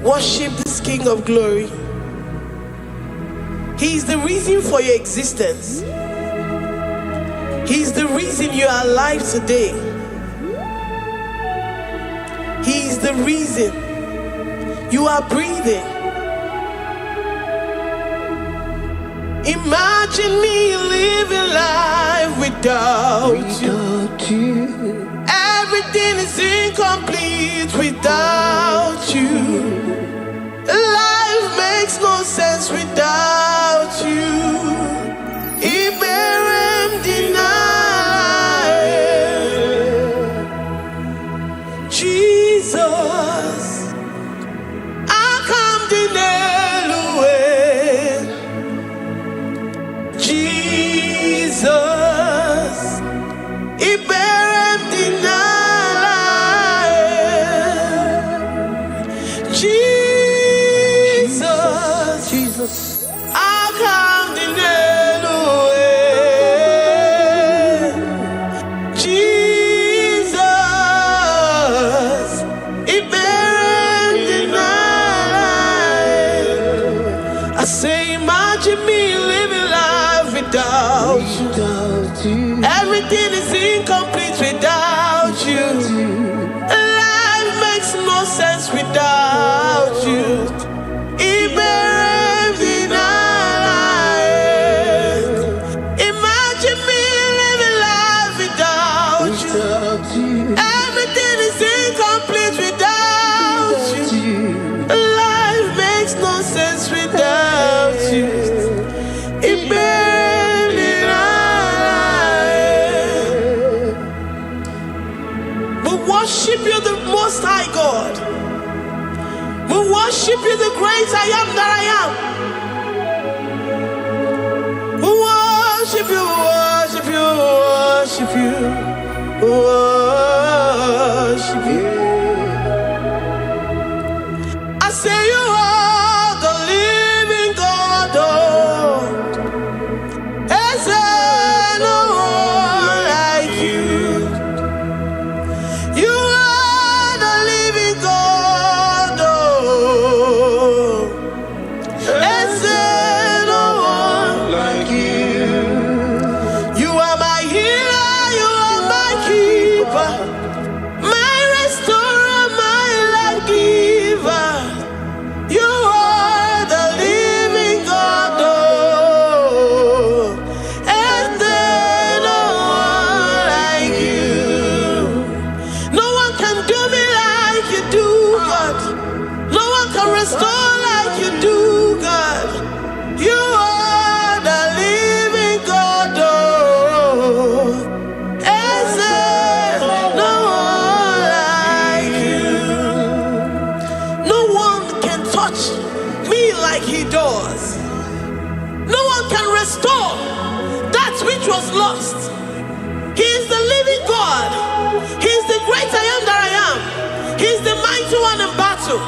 Worship this King of Glory. He is the reason for your existence. He is the reason you are alive today. He is the reason you are breathing. Imagine me living life without you. Everything is incomplete without you. Life makes no sense without you. Iberem deny. Jesus, I come deny. Jesus, Iberem deny. Jesus, I come deny. Jesus, Iberem deny. I say, imagine me living life without you. Everything is incomplete without you. Life makes no sense without you. Iberem deny. Imagine me living life without you. Everything is incomplete without you. Life makes no sense without you. Iberem deny. We worship you, the Most High God. We worship you, the great I am that I am. We worship you, worship you, worship you, worship you. I say you are the living God. Is there no one like you? You are the living God. Is there no one like you? You are my healer, you are my keeper, my restorer, my life giver. You are the living God. Is there no one like you? No one can do me like you do, God. No one can restore like you do, God. You are the living God. Is there no one like you? No one can touch me like he does. No one can restore that which was lost. He is the living God. He is the great I am that I am. He is the mighty one in battle.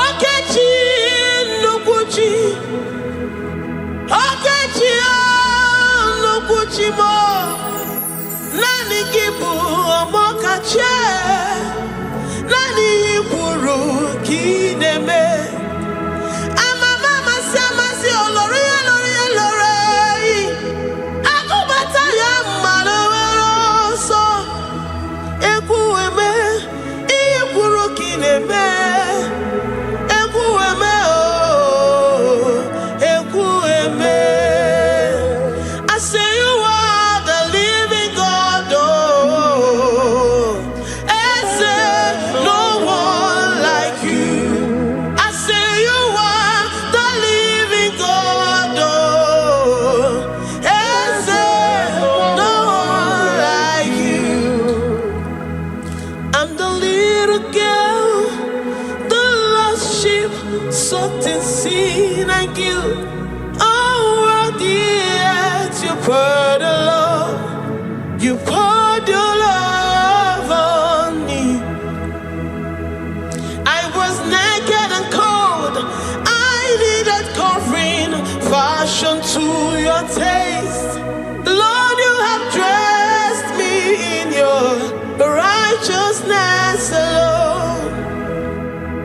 Okechi Nukuchi. Okechi Nukuchi mo. Nani gibu omokache. Nani iburu kineme. Amama si olori olori olori. Akubata ya malowero so. Ekueme iburu kineme. Ekueme oh. Ekueme. I say you are the living God. Oh. Is there no one like you? I say you are the living God. Oh. Is there no one like you? I'm the little girl, the lost sheep, soaked in sin and guilt. Oh, worthy yet you poured your love. You poured your love on me. I was naked and cold. I needed covering, fashioned to your taste. Lord, you have dressed me in your righteousness alone.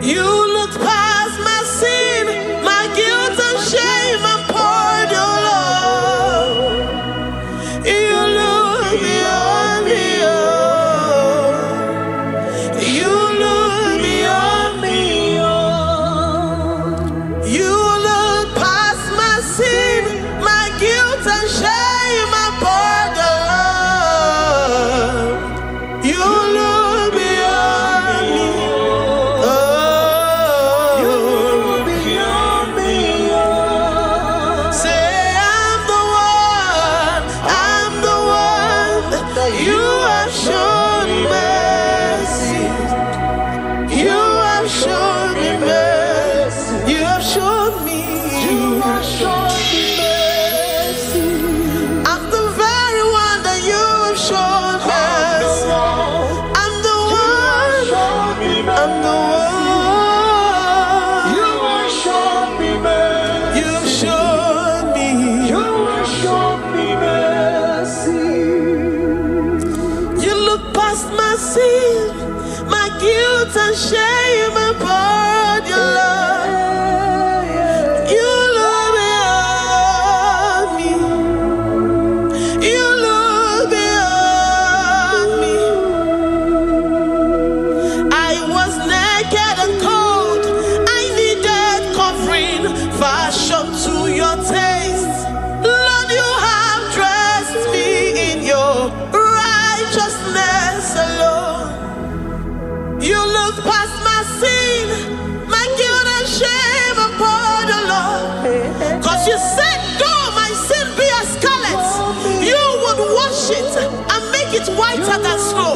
You looked past my sin, my guilt and shame, and poured your love. You look beyond me, oh. You look beyond me, oh. You look past my sin, my guilt and shame, and poured your love. You look beyond me, oh. You look beyond me, oh. Say I'm the one that you have shown mercy. You have shown me mercy. You have shown me. You have shown me mercy. I'm the very one that you have shown mercy. I'm the one. I'm the one. You have shown me mercy. You have shown me. You have shown me mercy. You look past my sin, my guilt and shame, and poured your love. You look beyond me. You look beyond me. I was naked and cold. I needed covering, fashioned to your taste. Lord, you have dressed me in your righteousness alone. You look past my sin, my guilt and shame, and poured your love. Cause you said, though my sin be as scarlet, you would wash it and make it whiter than snow.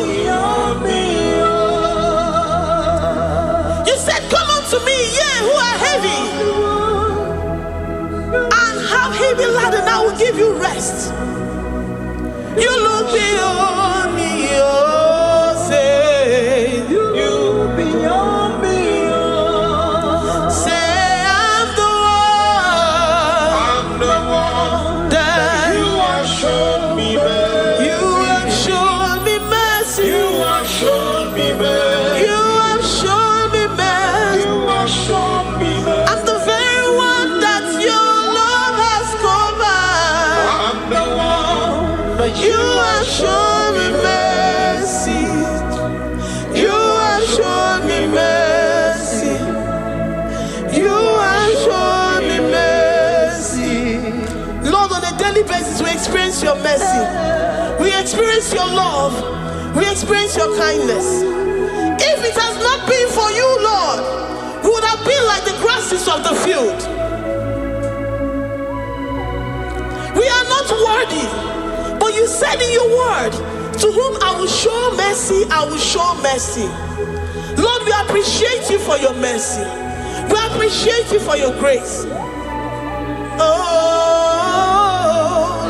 You said, come unto me, ye who are heavy, and have heavy laden, I will give you rest. You look beyond me, oh, say, you look beyond me, oh. Say, I'm the one that you have shown me mercy. You have shown me mercy. You have shown me mercy. You have shown me mercy. You have shown me mercy. I'm the very one that your love has covered. I'm the one that you have shown me mercy. You have shown me mercy. You have shown me mercy. Lord, on a daily basis, we experience your mercy. We experience your love. We experience your kindness. If it has not been for you, Lord, we would have been like the grasses of the field. We are not worthy, but you said in your word, to whom I will show mercy, I will show mercy. Lord, we appreciate you for your mercy. We appreciate you for your grace. Oh,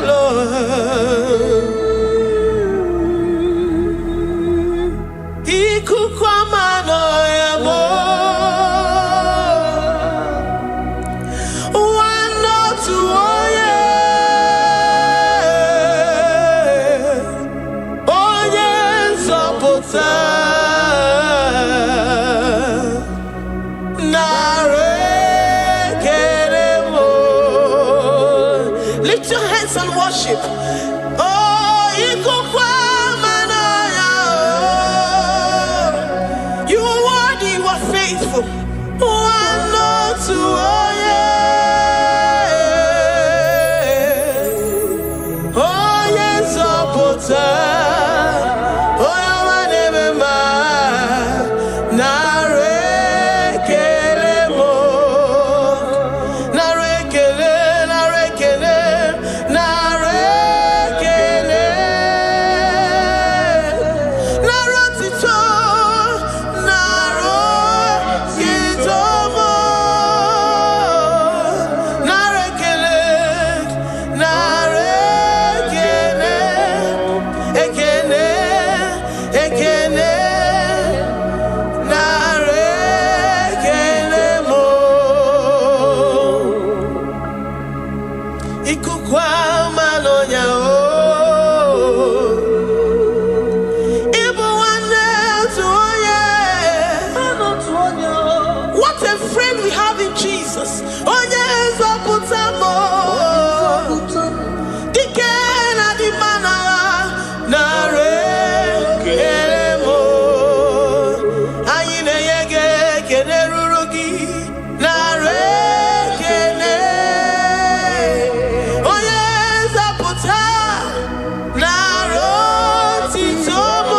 Lord. Lift your hands and worship. Oh, you are worthy, you are faithful. we have in Jesus. Onye nzọpụta m, dike na dị mma n'agha, nara ekele m. Anyị na-enye gị ekele ruru gị, nara ekele. Onye nzọpụta, nara otito m.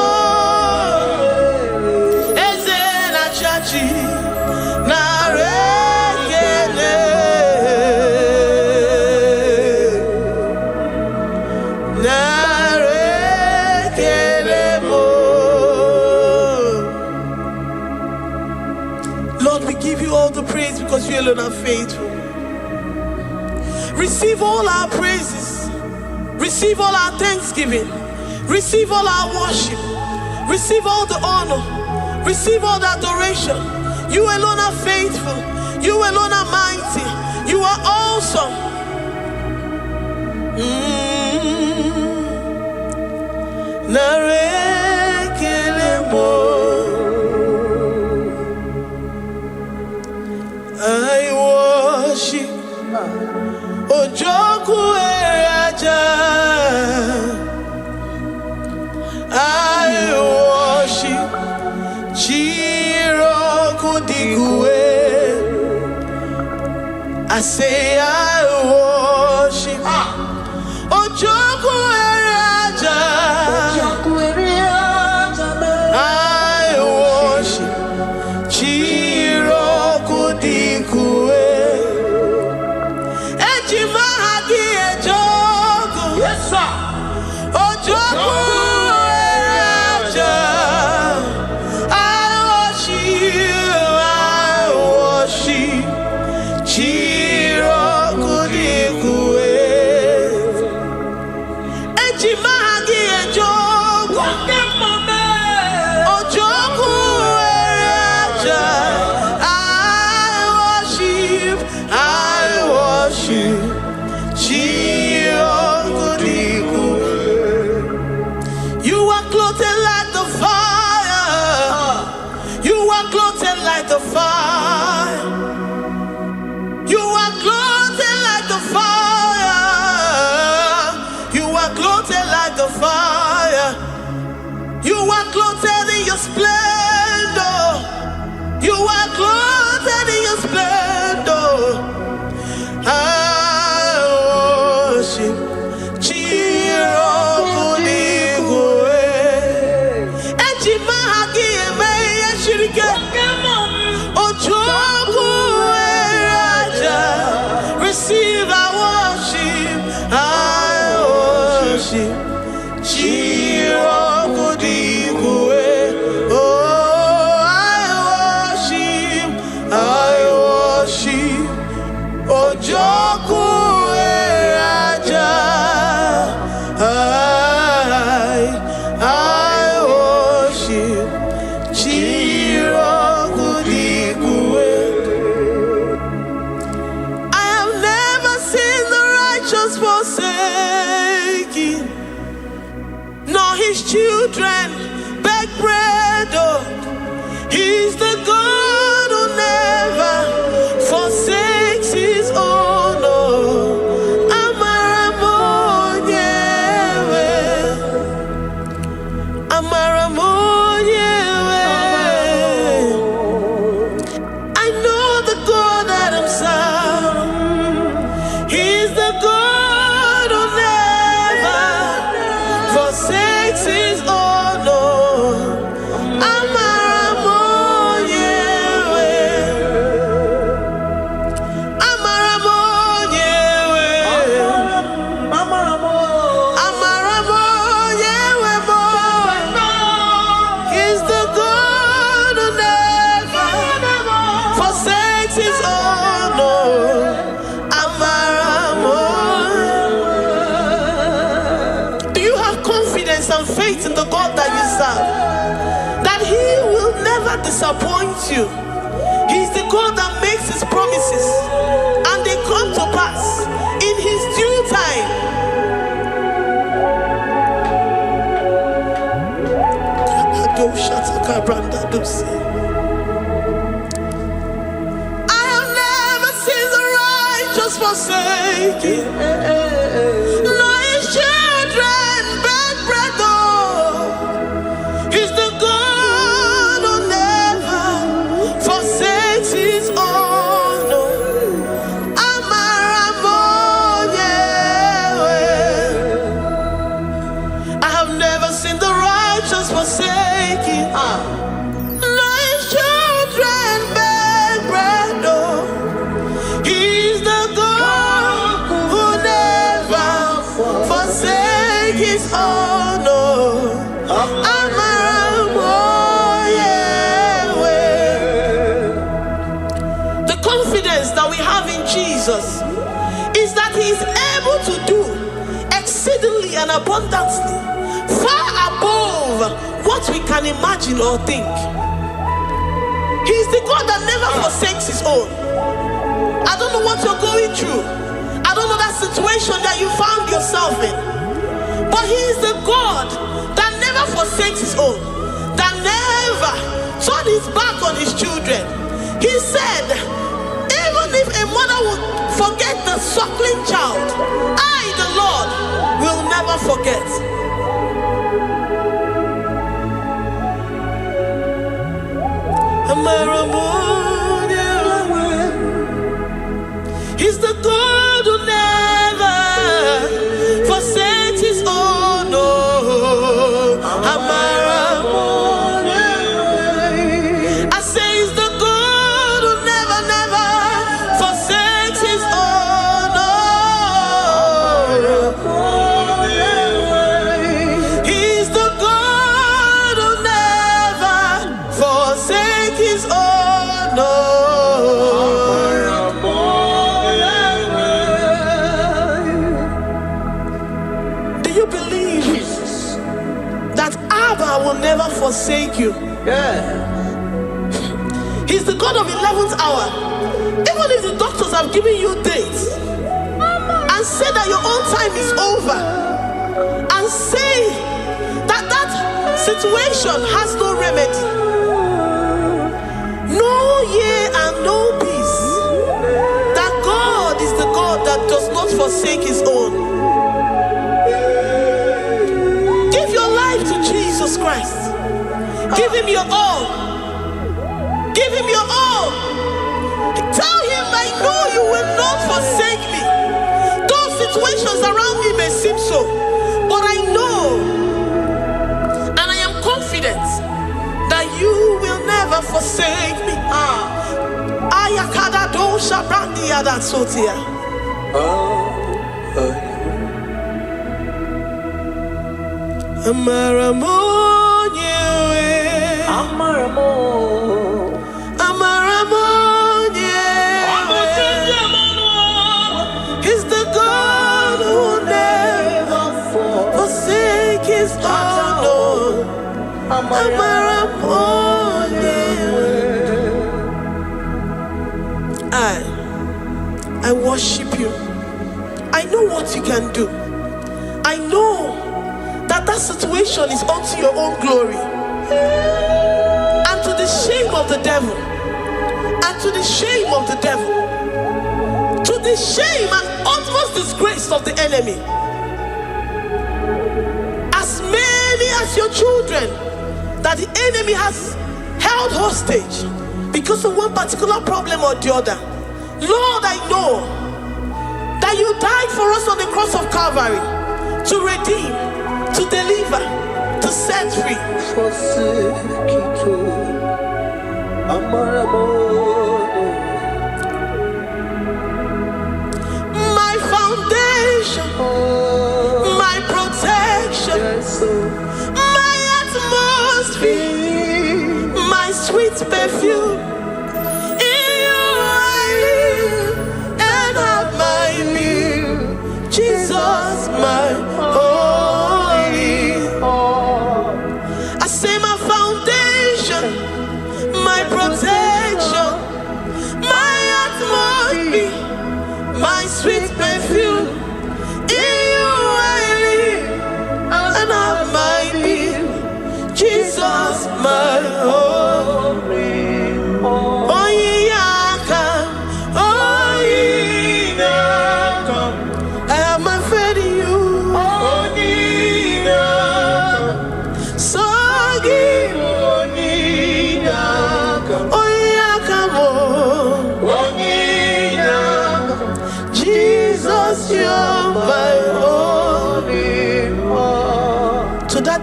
Eze na-achị achị, nara ekele. Nara ekele m. Lord, we give you all the praise because you alone are faithful. Receive all our praises. Receive all our thanksgiving. Receive all our worship. Receive all the honor. Receive all the adoration. You alone are faithful. You alone are mighty. You are awesome. Nara ekele mo. I worship Ojoku Eraja. I worship Chiroku Digwe. I say I worship Ojoku Eraja. I worship Chiroku Digwe. Ejimahagi Ejoku. Yes, sir. Ojoku Eraja. I worship Chiroku Digwe. Ejimahagi Ejoku. Ojoku Eraja. I worship Chiroku Digwe. You are clothed like the fire. You are clothed like the fire. You are clothed like the fire. You are clothed like the fire. You are clothed in your splendor. You are clothed in your splendor. I worship Chiroku Digwe. Ejimahagi eme yeshirike. Ojoku Eraja. Receive our worship. I worship Chiroku Digwe. Oh, I worship Ojoku Eraja. I worship Chiroku Digwe. I have never seen the righteous forsaken, nor his children beg bread. Oh, he's the God who never forsakes his own. Oh, Amaramonyewe, Amaramonyewe. I know the God that I'm serving. He's the God who never forsakes his own. Oh, Amaramonyewe, Amaramonyewe, Amaramonyewe mo. He's the God who never forsakes his own. Oh, Amaramonyewe. Do you have confidence and faith in the God that you serve? That he will never disappoint you. He's the God that makes his promises and they come to pass in his due time. I have forsaken. No, his children beg bread, oh. He's the God who never forsakes his own. I have never seen the righteous forsaken. No, his children beg bread, oh. He's the God who never forsakes his own, oh. The confidence that we have in Jesus is that he is able to do exceedingly and abundantly, far above what we can imagine or think. He is the God that never forsakes his own. I don't know what you're going through. I don't know that situation that you found yourself in. But he is the God that never forsakes his own, that never turned his back on his children. He said, even if a mother would forget the suckling child, I, the Lord, will never forget. He's the God who never forsakes his own, oh. I say he's the God who never, never forsakes his own, oh. He's the God who never forsakes his own, oh. Will never forsake you. He's the God of 11th hour. Even if the doctors have given you dates and say that your own time is over, and say that that situation has no remedy, no year and no peace, that God is the God that does not forsake his own. Give your life to Jesus Christ. Give him your all. Give him your all. Tell him, I know you will not forsake me. Those situations around me may seem so, but I know and I am confident that you will never forsake me. Ayakada dosha brandi yada sotia. Amaramo, he's the God who never forsakes his own. I worship you. I know what you can do. I know that situation is unto your own glory, and to the shame of the devil, and to the shame of the devil, to the shame and utmost disgrace of the enemy. As many as your children that the enemy has held hostage because of one particular problem or the other, Lord, I know that you died for us on the cross of Calvary to redeem, to deliver, to set free. My foundation, my protection, my atmosphere, my sweet perfume. In you I live and have my being. Jesus, my my sweet perfume, in you I live and have my being. Jesus, my holy, oh yeah, oh yeah.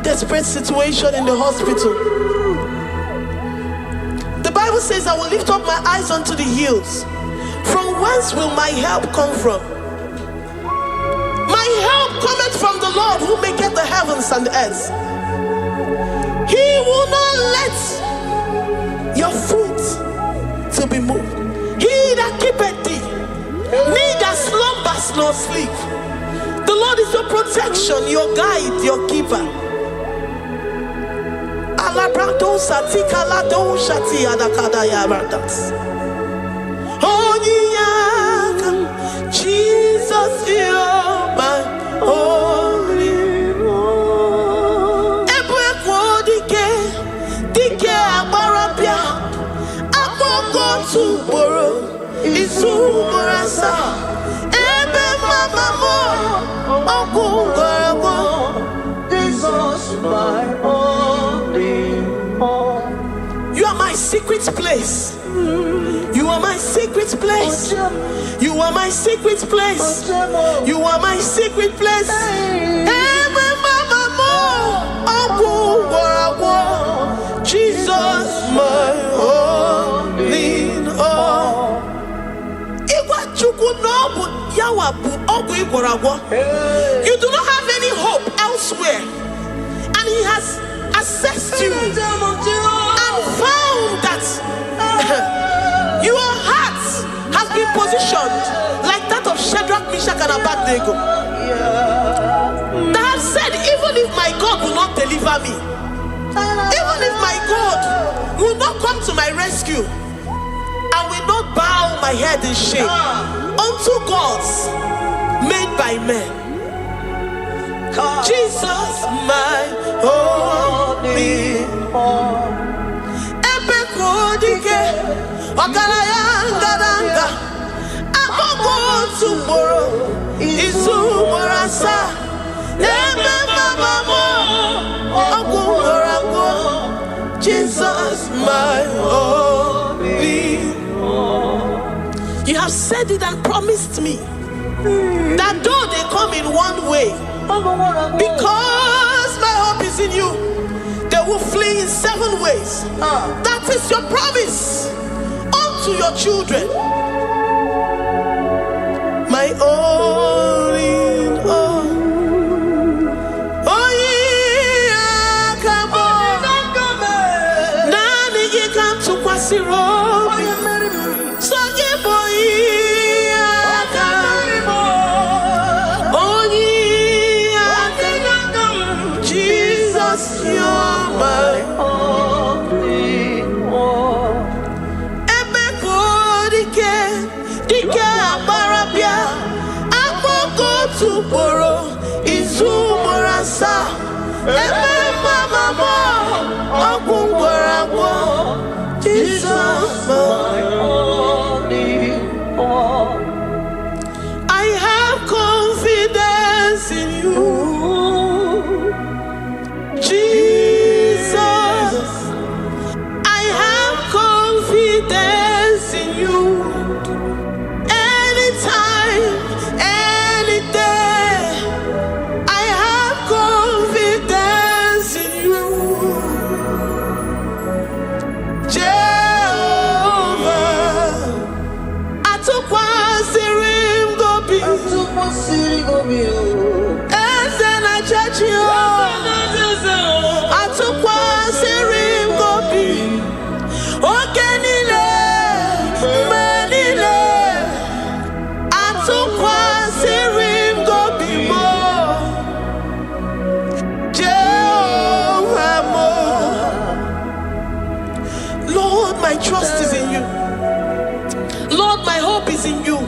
desperate situation in the hospital. The Bible says, I will lift up my eyes unto the hills. From whence will my help come from? My help cometh from the Lord who maketh the heavens and the earth. He will not let your foot to be moved. He that keepeth thee, neither slumbers nor sleep. The Lord is your protection, your guide, your keeper. Jesus, you're my only one. You are my secret place. You are my secret place. You are my secret place. You are my secret place. Jesus, my only all. You do not have any hope elsewhere, and He has assessed you and found that your heart has been positioned like that of Shadrach, Meshach, and Abednego. That have said, even if my God will not deliver me, even if my God will not come to my rescue, I will not bow my head in shame unto gods made by men. Jesus, my only all. Jesus, my only all. You have said it and promised me that though they come in one way, because my hope is in you, they will flee in 7 ways. That is your promise unto your children. My only all. Oh yeah, come on. Nani you come to Kwasiro. So you boy. Jesus, you're my only one. Jesus, my only one. I have confidence in you, Jesus. I have confidence in you. Anytime, any day, I have confidence in you, Jehovah. I took one serim go be, and then I judge you. I took one serim go be, okay, Nile, Manile. I took one serim go be more, Jehovah more. Lord, my trust is in you. Lord, my hope is in you.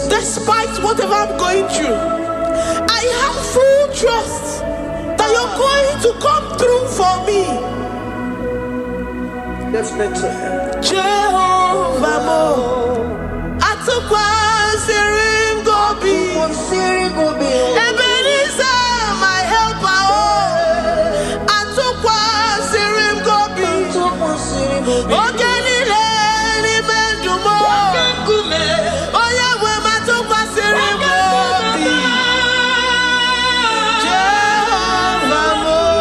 Despite whatever I'm going through, I have full trust that you're going to come through for me. Let's mentor him. Jehovah Mo. I took one serim go be. Ebenezer, my helper. I took one serim go be. Okay. Jehovah.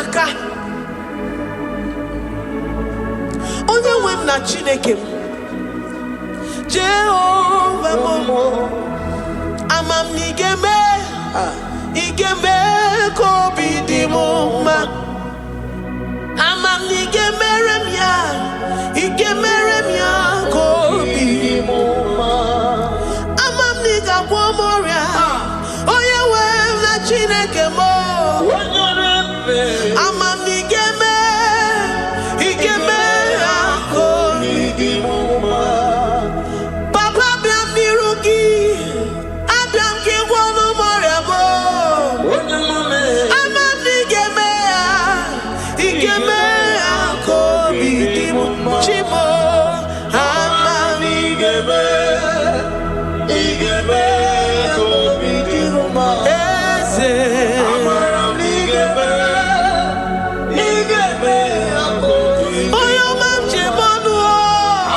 n'aka. Onye nwe m na Chineke m, Jehova mo, ama m na ị ga-eme ka obi dị m mma. Ama m na ị ga-emere m ya, ị ga-emere m ya ka obi dị m mma. Ama m na ị ga-agwọ m ọrịa, onye nwe m na Chineke m. Ama m na ị ga-eme ya ka obi dị m mma. Papa bịa m n'iru gị, abịa m ka ị gwọọ m ọrịa m. Ama m na ị ga-eme ya ka obi dị m mma. Chimo, ama m na ị ga-eme ka obi dị m mma. Eze, amara m na ị ga-eme ya ka obi dị m mma. Onye ọma m ji eme ọnụ,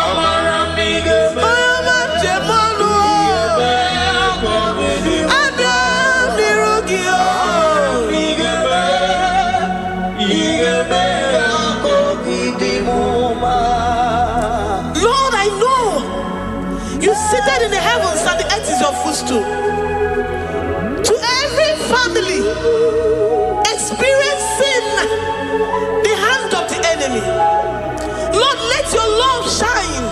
amara m na ị ga-eme. Onye ọma m ji eme ọnụ, abịa m n'iru gị, ị ga-eme ya ka obi dị m mma. Lord, I know you seated in the heavens and the earth is your footstool. To every family experiencing the hand of the enemy, Lord, let your love shine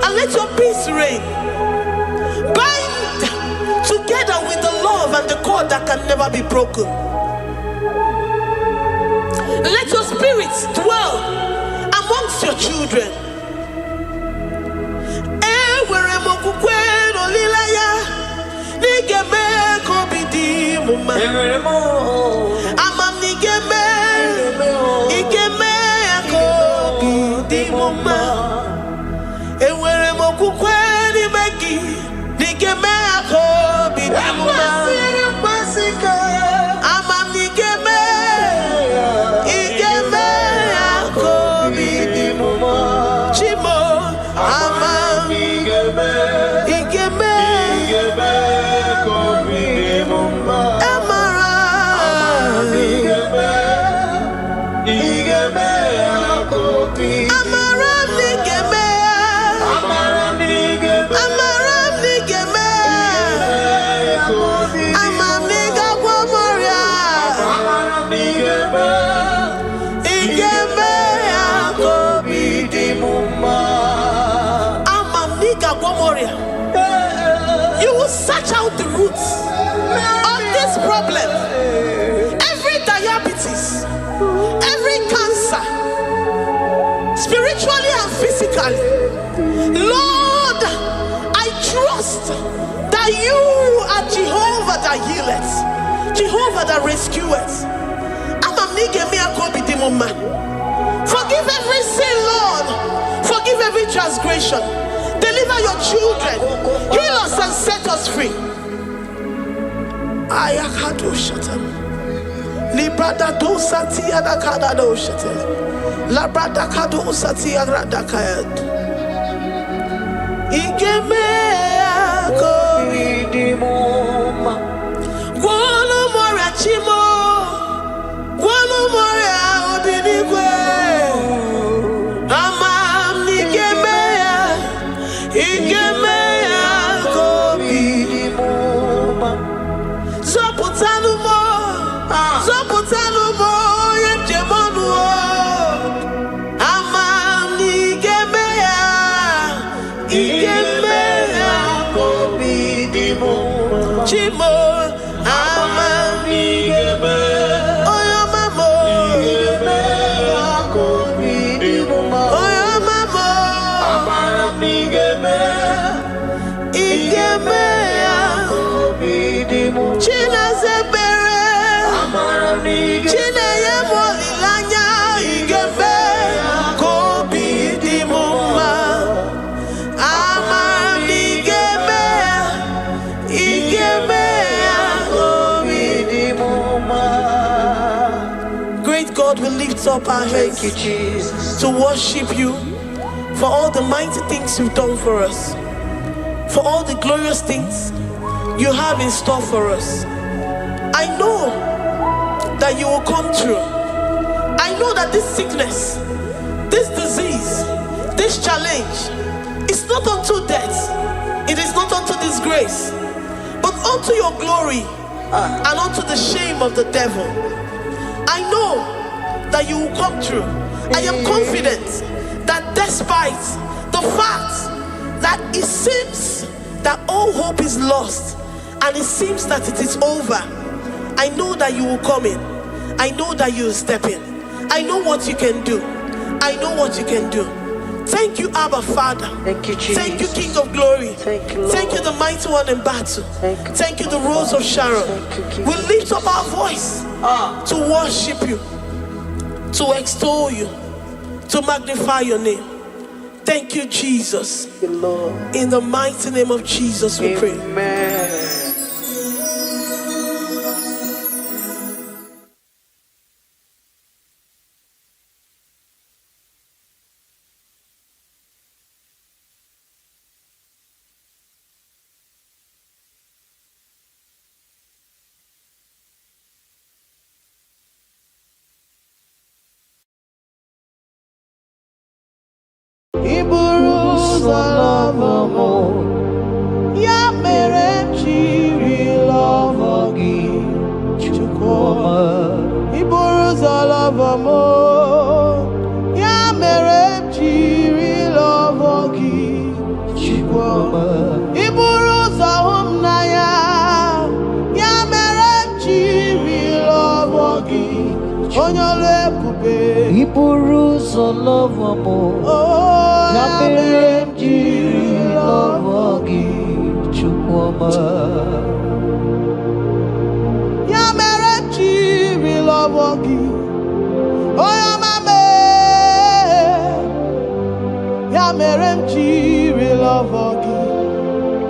and let your peace reign. Bind together with the love and the cord that can never be broken. Let your spirit dwell amongst your children. Enwere m okwukwe n'olileanya na ị ga-eme ka obi dị m mma. Ama m na ị ga-eme ya ka obi dị m mma. Enwere m okwukwe n'ime gị na ị ga-eme ya ka obi dị m mma. Ama m na ị ga-eme ya ka obi dị m mma. Chimo, ama m na ị ga-eme ka obi dị m mma. Amara m na ị ga-eme ya ka obi dị m mma. Amara m na ị ga-eme ya. Amara m na ị ga-eme ya ka obi dị m mma. Ama m na ị ga-agwọ m ọrịa. Amara m na ị ga-eme ya ka obi dị m mma. Ama m na ị ga-agwọ m ọrịa. You will search out the roots of this problem. Every diabetes, every cancer, spiritually and physically. Lord, I trust that you are Jehovah that healeth, Jehovah that rescueth. Forgive every sin, Lord. Forgive every transgression. Deliver your children. Heal us and set us free. Ayakado shatan. Librada do sati adakada do shatan. Labrada kado sati agrada kayad. Igeme akoridimoma. Gwolo mora chimo. Gwolo mora obinigwe. Amam nigeme ya. Igeme akoridimoma. Zoputanu mo. Zoputanu mo. Yemjemonu. Amam nigeme ya. Igeme akoridimoma. Chimo. Amam nigeme. Oyo mamo. Igeme akoridimoma. Oyo mamo. Amam nigeme. Igeme akoridimoma. China zebere. Amam nigeme. China yemolilanya. Igeme akoridimoma. Amam nigeme. Igeme akoridimoma. Great God, we lift up our hands Thank you, Jesus. to worship you for all the mighty things you've done for us, for all the glorious things you have in store for us. I know that you will come through. know that this sickness, this disease, this challenge is not unto death, it is not unto disgrace, but unto your glory and unto the shame of the devil. I know that you will come through. I am confident that despite the fact that it seems that all hope is lost and it seems that it is over, I know that you will come in. I know that you will step in. I know what you can do. I know what you can do. Thank you, Abba Father. Thank you, Jesus. Thank you, King of Glory. Thank you, Lord. Thank you, the mighty one in battle. Thank you, the Rose of Sharon. We lift up our voice to worship you, to extol you, to magnify your name. Thank you, Jesus. Thank you, Lord. In the mighty name of Jesus we pray. Amen. Ya mere chiri love gị Chukwuma. Iburu ụzọ love mo. Ya mere chiri love gị Chukwuma. Iburu ụzọ hụ m n'anya. Ya mere chiri love gị onye ọrụ ebube. Iburu ụzọ love mo. Ya mere jiri love gị Chukwuma. Ya mere jiri love gị onye ọma me. Ya mere m jiri love gị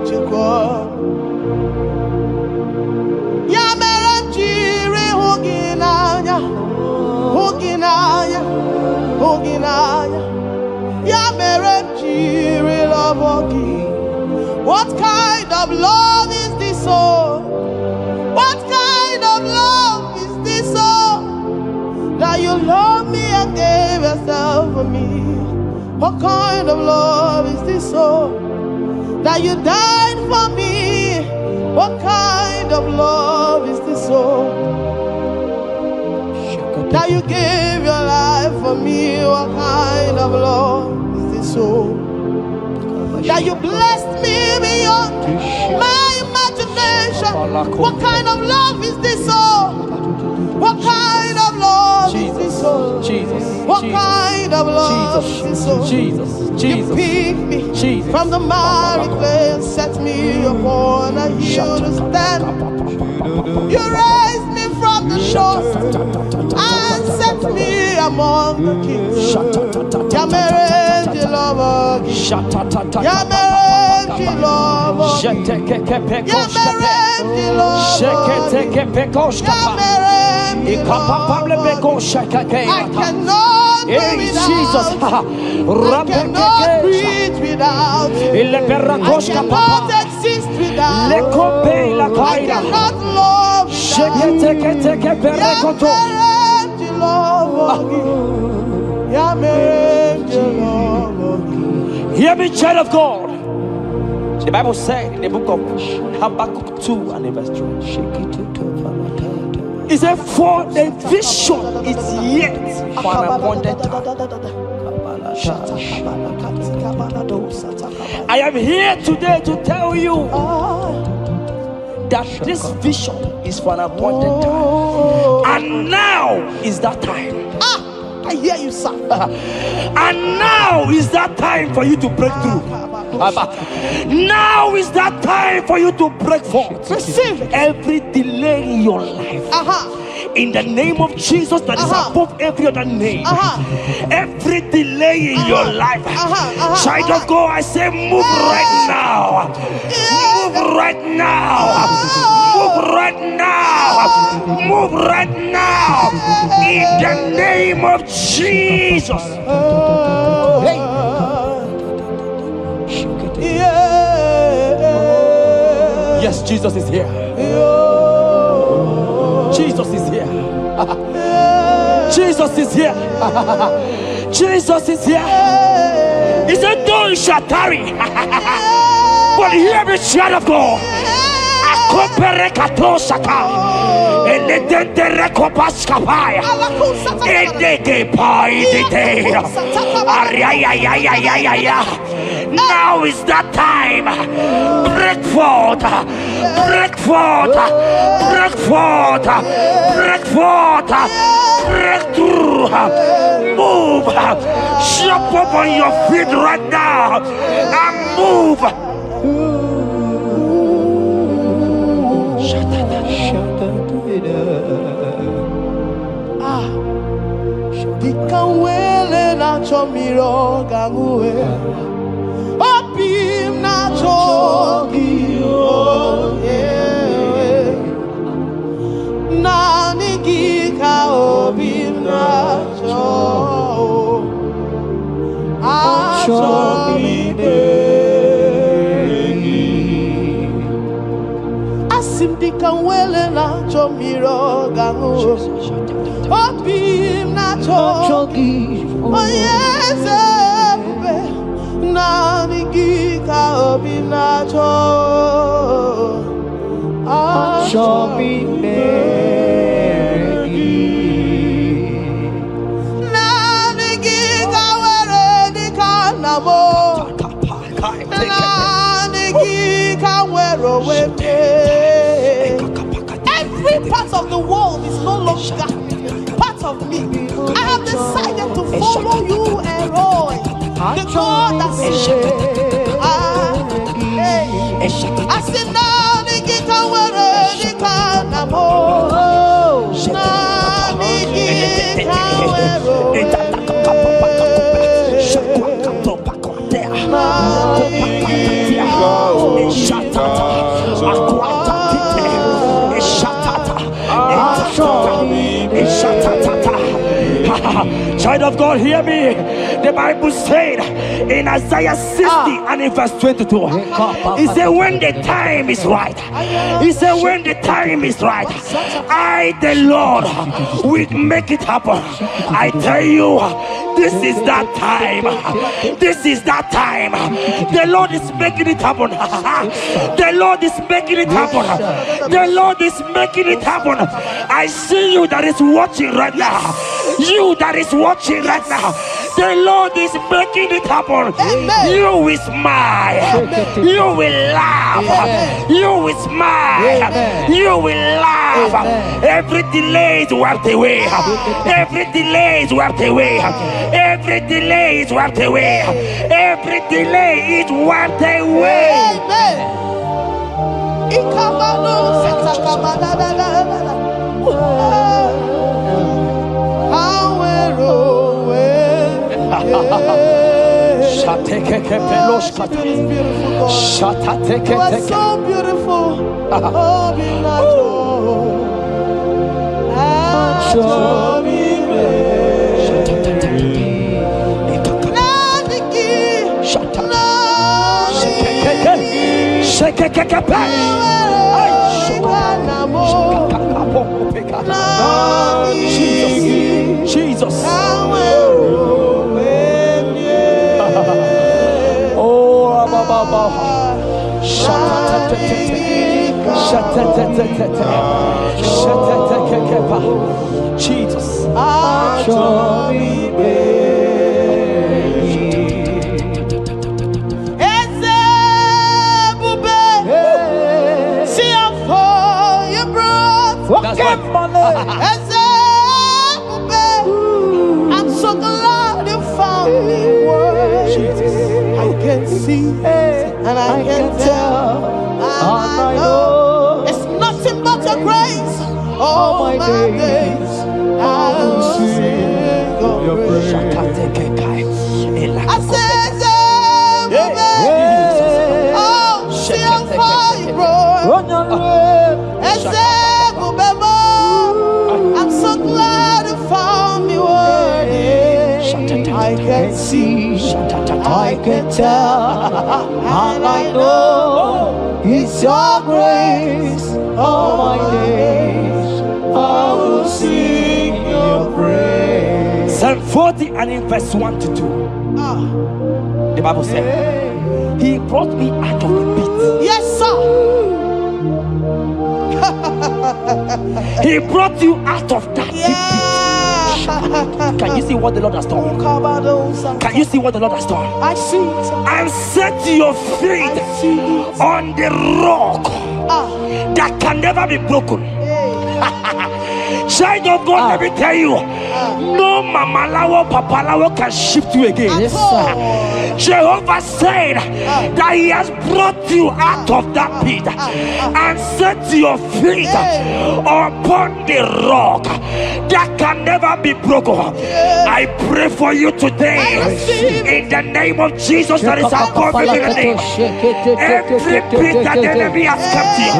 Chukwuma. Ya mere m jiri hụ gị n'anya, hụ gị n'anya, hụ gị n'anya. Ya mere m jiri love gị. What kind of love is this, oh? What kind of love is this, oh? That you love me and gave yourself for me. What kind of love is this, oh? That you died for me. What kind of love is this, oh? That you gave your life for me. What kind of love is this, oh? That you blessed me beyond my imagination. What kind of love is this, oh? What kind of love is this, oh? Jesus, What kind of love is this, oh? Jesus, You picked me from the miry clay and set me upon a hill to stand. You raised me from the shore and set me among the kings. Ya mere ji love gị. Ya mere ji love gị. Ya mere ji love gị. Ya mere ji love gị. I cannot do without. I cannot breathe without. I cannot exist without. I cannot love without. Ya mere ji love gị. hear me, child of God. The Bible said in the book of Habakkuk 2 and verse 3. It said, for the vision is yet for an appointed time. I am here today to tell you that this vision is for an appointed time. And now is that time. I hear you, sir. And now is that time for you to break through. Now is that time for you to break forth. Receive every delay in your life. In the name of Jesus that is above every other name. Every delay in your life. Child of God, I say move right now. Move right now. Move right now. Move right now. In the name of Jesus. Hey. Yes, Jesus is here. Jesus is here. Jesus is here. Jesus is here. He said, though you shall tarry, but hear the child of God. Now is that time. Break forth, break forth, break forth, break forth, break through. Move, jump up on your feet right now and move. Dikanwele na chomiro gangwe Opim na chogi Nani gika opim na cho Achomi begi Asim dikanwele na chomiro gangwe Opim na chogi Oh yes, Nani gika opim na cho Achomi begi Nani gika were di kanamo Nani gika were wete Every part of the world is no longer part of me. I have decided to follow you and Roy, the God that says, I said, Nani gika were di kanamo Nani gika were Child of God, hear me. The Bible said in Isaiah 60 and in verse 22, he said, when the time is right, he said, when the time is right, I, the Lord, will make it happen. I tell you, this is that time. This is that time. The Lord is making it happen. The Lord is making it happen. The Lord is making it happen. I see you that is watching right now. You that is watching right now. The Lord is making it happen. Amen. You will smile. Amen. You will laugh. Amen. You will smile. Amen. You will laugh. Amen. Every delay is wiped away. Every delay is wiped away. Every delay is wiped away. Every delay is wiped away. Amen. Ikamano satakamana. You are so beautiful. Oh, be Jesus. Jesus. I'm so glad you found me worthy. I can see and I can tell. I know it's nothing but your grace. All my days I will sing your praise. I said, oh, see how far you brought. I'm so glad you found me worthy. I can see, I can tell, and I know it's your grace. All my days I will sing your praise. 40 and in verse 1 to 2. The Bible said, He brought me out of the pit. Yes, sir. He brought you out of that deep pit. Can you see what the Lord has done? Can you see what the Lord has done? I see it. And set your feet on the rock that can never be broken. Child of God, let me tell you, no Mama Lawo, Papa Lawo can shift you again. Yes, sir. Jehovah said that He has brought you out of that pit and set your feet upon the rock that can never be broken. I pray for you today in the name of Jesus that is above every name. Every pit that the enemy has kept you,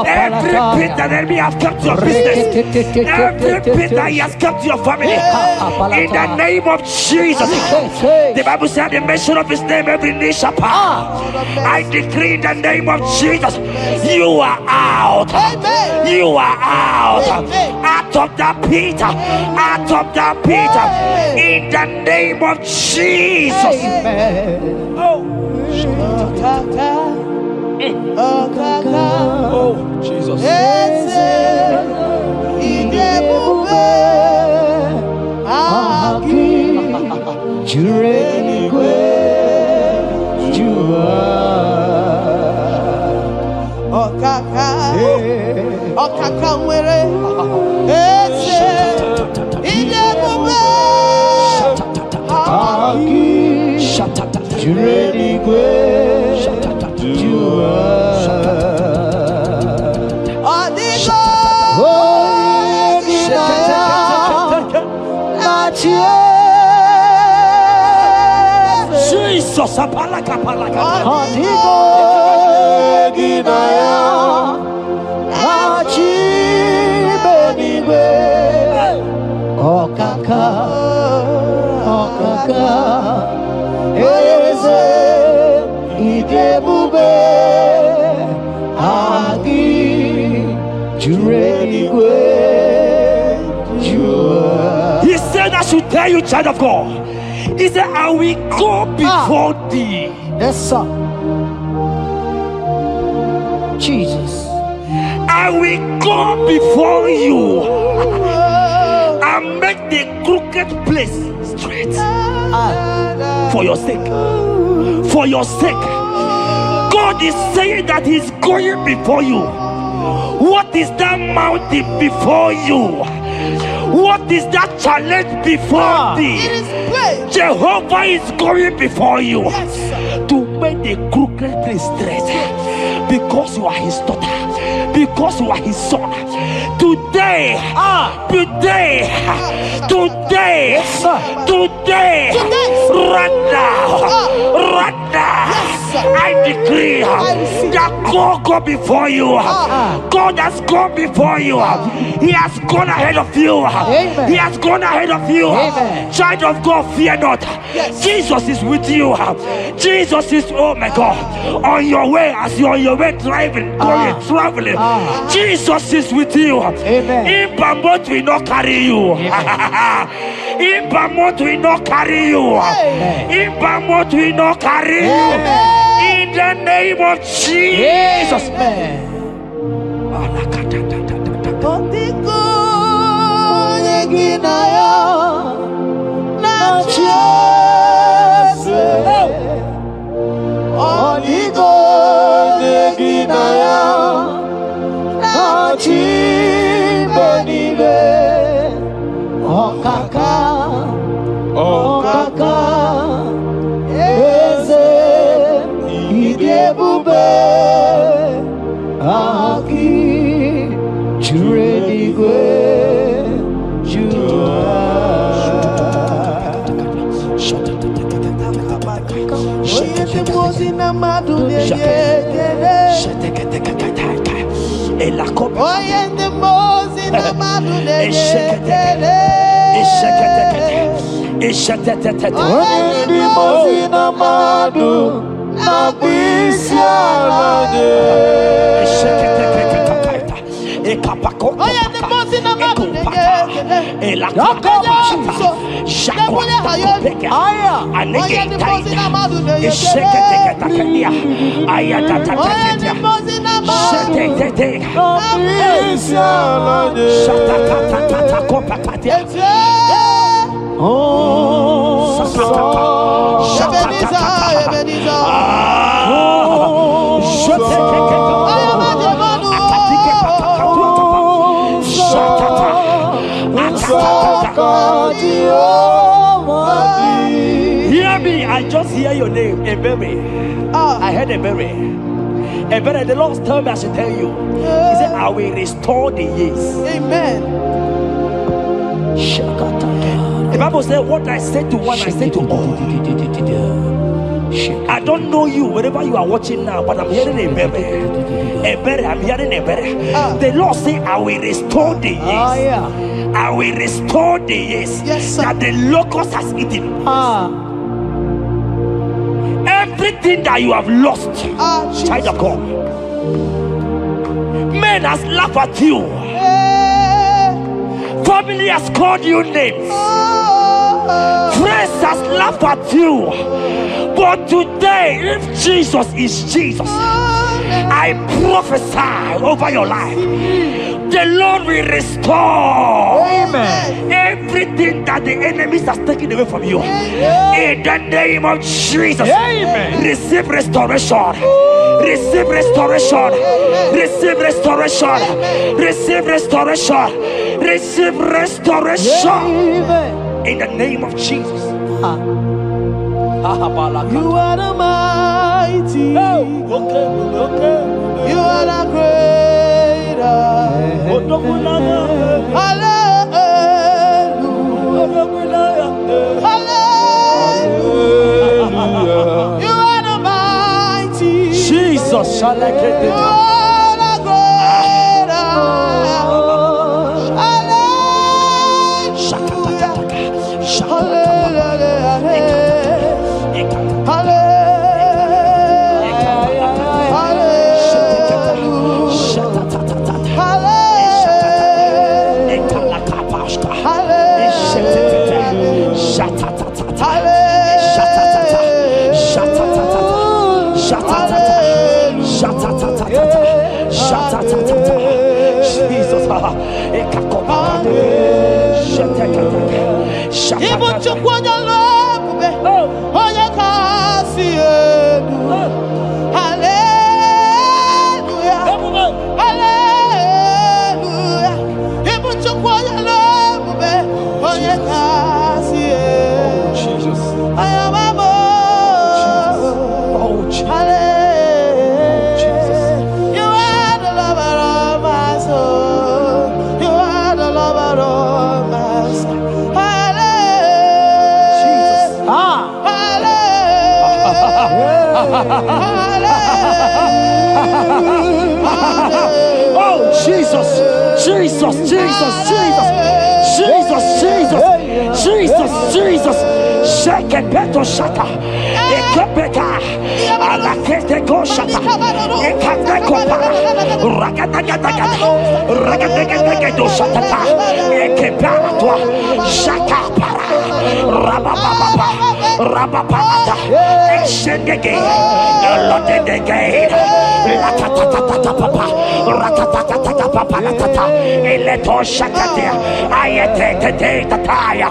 every pit that the enemy has kept your business, every pit that He has kept your family, in the name of Jesus. The Bible said the mention of His name every knee shall bow. I decree in the name of Jesus, you are out. You are out. Out of that pit. Out of that pit. In the name of Jesus. Oh Jesus. Jesus, apalaka. He said, I should tell you, child of God. He said, I will go before thee. Yes, sir. Jesus. I will go before you and make the crooked place straight. For your sake. For your sake. God is saying that He's going before you. What is that mountain before you? What is that challenge before thee? Jehovah is going before you to make the crooked place straight. Because you are His daughter. Because you are His son. Today, right now, I decree that God go before you. God has gone before you. He has gone ahead of you. He has gone ahead of you. Child of God, fear not. Jesus is with you. Jesus is, oh my God, on your way, as you're on your way driving, traveling. Jesus is with you. In Bamot will not carry you. In Bamot will not carry you. In Bamot will not carry you. In the name of Jesus. Hear me, I just hear your name, Ebere. I heard Ebere. Ebere, the Lord told me I should tell you. He said, I will restore the years. Amen. The Bible said, what I said to one, I said to all. I don't know you, wherever you are watching now, but I'm hearing Ebere. Ebere, I'm hearing Ebere. The Lord said, I will restore the years. I will restore the years that the locust has eaten. Everything that you have lost, child of God. Men has laughed at you. Family has called you names. Friends has laughed at you. But today, if Jesus is Jesus, I prophesy over your life. The Lord will restore. Amen. Everything that the enemies has taken away from you. In the name of Jesus. Amen. Receive restoration. Receive restoration. Receive restoration. Receive restoration. Receive restoration. In the name of Jesus. You are the mighty. You are the greater. Hallelujah. Hallelujah. You are the mighty. Jesus shall I get You are the greater. Oh Jesus, Jesus, Jesus, Jesus, Jesus, Jesus, Jesus, Jesus. Shake it, beto shaka. Ekepeka. Alakete go shaka. Ekateko para. Ragadagadaga. Ragadagadaga shaka. Ekepara toi. Shaka para. Rabababa. Rabababa. Exendege. Lotedege. Latatatata papa. Ratatatata papa latata. Eleto shakatia. Ayete tataya.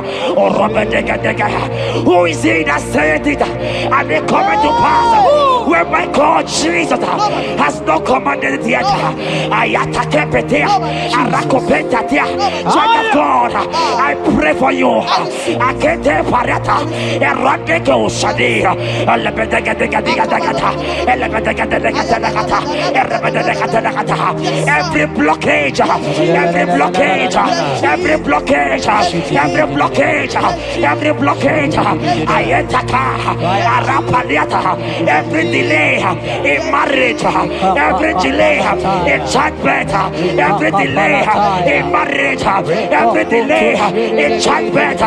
Who is he that said it and it coming to pass when my God Jesus has not commanded it yet? Child of God, I pray for you. I can't parata eradicate shadi every blockage, every blockage, every blockage, every blockage, every blockage, every delay in marriage, every delay in childbirth, every delay in marriage, every delay in childbirth.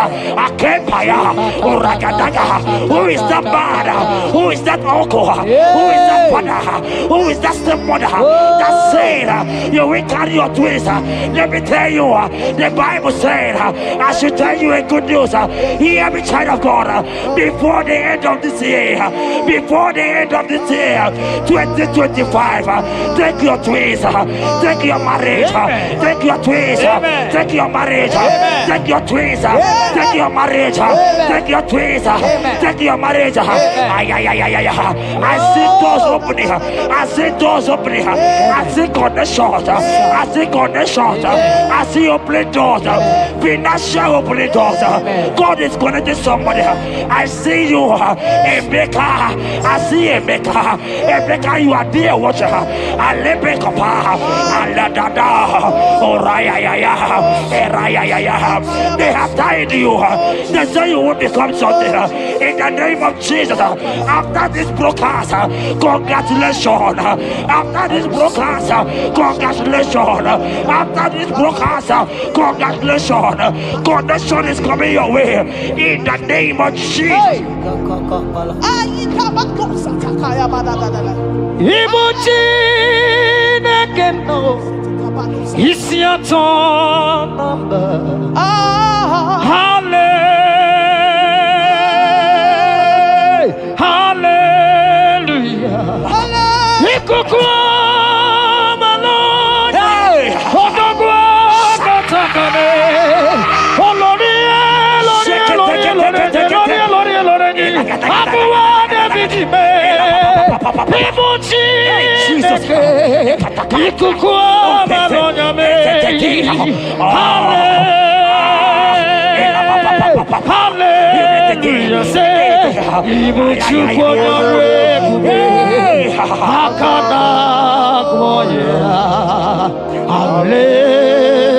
Who is that man? Who is that uncle? Who is that father Who is that stepmother that said you will carry your twins? Let me tell you, the Bible said, I should tell you a good news. Hear me, child of God, before the end of this year, 2025, take your twins, take your marriage, take your twins, take your marriage, take your twins, take your marriage, take your twins, take your marriage. I see doors opening, I see doors opening, I see connections, I see connections, I see opening doors, financial opening doors. God is connecting somebody. I see you, Emeka. I see Emeka. Emeka, you are there, watcher. I let me come. They have tied you. They say you will become something. In the name of Jesus, after this broadcast, congratulations. After this broadcast, congratulations. After this broadcast, congratulations. Connection is coming your way. In the name of Jesus. It's your turn number.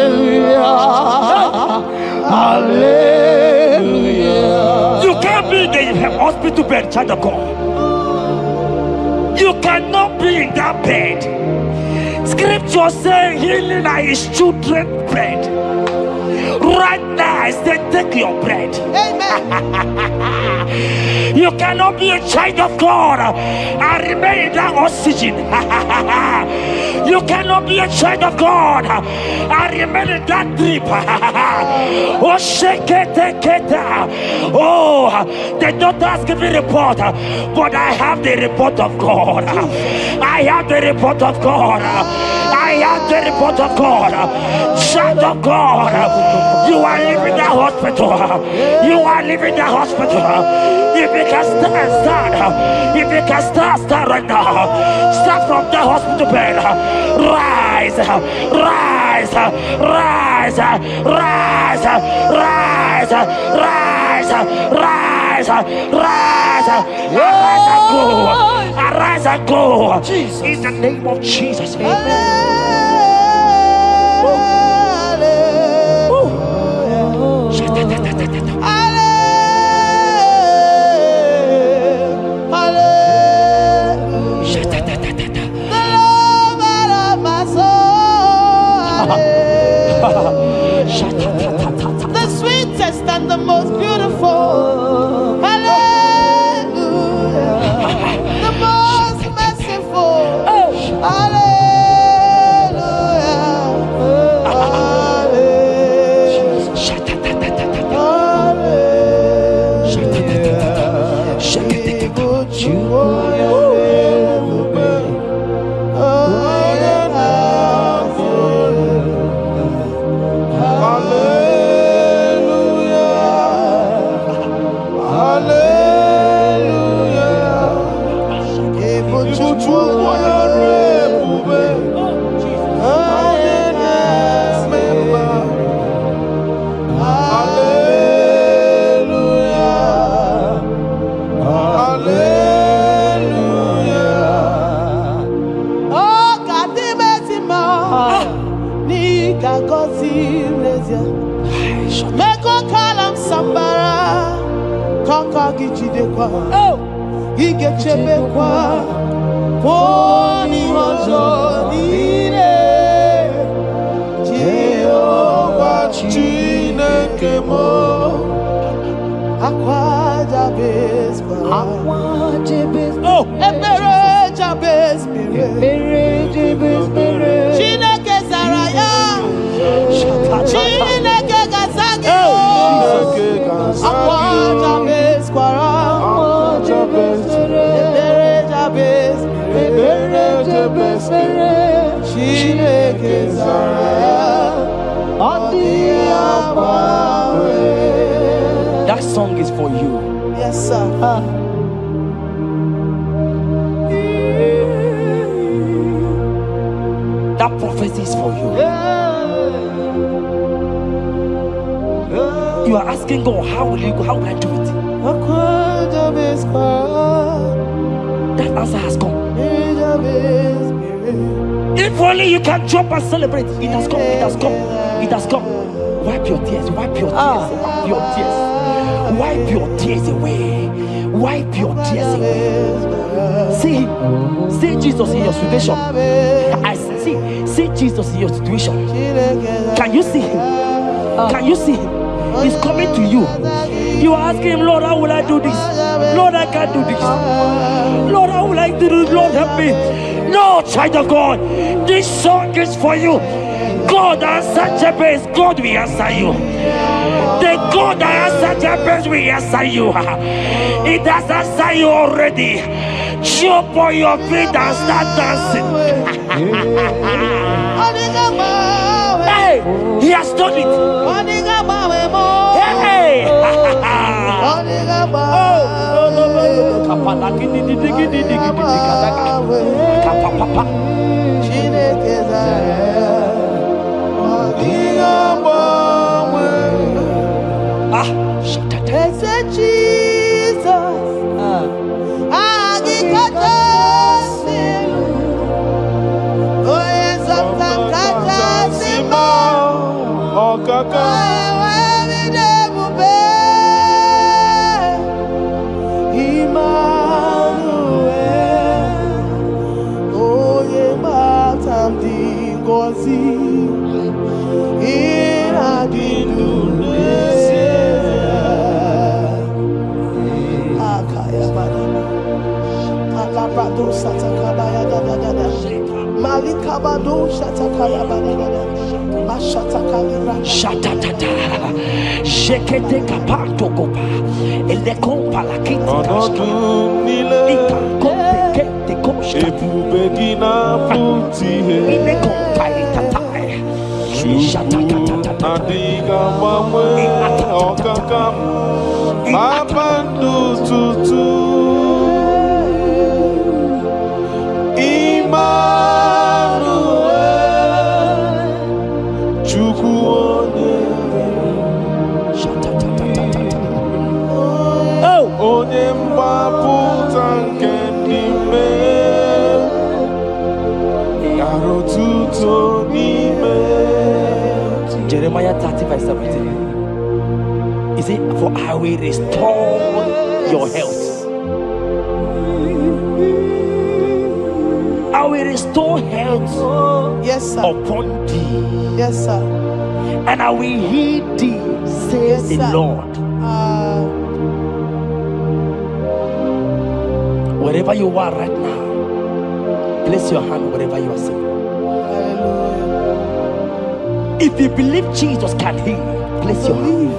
Hallelujah. Hallelujah. You can't be in the hospital bed, child of God. You cannot be in that bed. Scripture saying healing are his children's bread. Right now, I say take your bread. Amen. You cannot be a child of God and remain in that oxygen. You cannot be a child of God and remain in that drip. Oh, shake it. Oh, the doctors give me a report, but I have the report of God. I have the report of God. I have the report of God. Child of God, you are leaving the hospital. You are leaving the hospital. If you can stand, if you can stand right now, start from the hospital bed. Rise, rise, rise, rise, rise, rise, rise, rise, arise and go, arise and go. In the name of Jesus. Amen. The sweetest and the most beautiful. Hallelujah. The most merciful. Chineke Zaraya. Chineke Gazagi. Akwaja bes kwara. Chineke Zaraya. That song is for you. Yes, sir. That prophecy is for you. You are asking God, how will you go? How will I do it? That answer has come. If only you can jump and celebrate. It has come. It has come. It has come. Wipe your tears. Wipe your tears. Wipe your tears. Wipe your tears away. Wipe your tears away. See Jesus in your situation. I see Jesus in your situation. Can you see him? Can you see him? He's coming to you. You are asking him, Lord, how will I do this? Lord, I can't do this. Lord, how will I do this? Lord, help me. No, child of God, this song is for you. God answered Jabez, God will answer you. The God that answered Jabez will answer you. It has answered you already. Jump on your feet and start dancing. Hey, he has done it. Hey. Shatatata, Jekete kapato kopa, ele kompa la kiti kashka, ika kompe kete koshka, ine kompa itatai, shatatata, Jeremiah 30:17. He said, for I will restore your health. I will restore health, yes, sir, upon thee. Yes, sir. And I will heal thee, says the Lord. Wherever you are right now, place your hand wherever you are sitting. If you believe Jesus can heal, place your hand.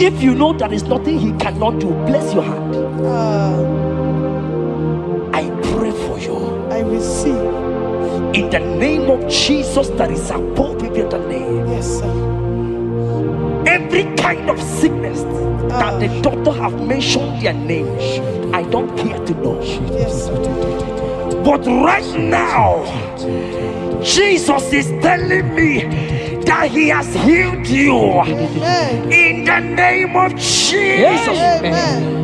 If you know there is nothing he cannot do, place your hand. I pray for you. I receive. In the name of Jesus that is above every other name. Yes, sir. Every kind of sickness that the doctor have mentioned their name, I don't care to know. Yes, sir. But right now, Jesus is telling me that he has healed you. Amen. In the name of Jesus. Amen.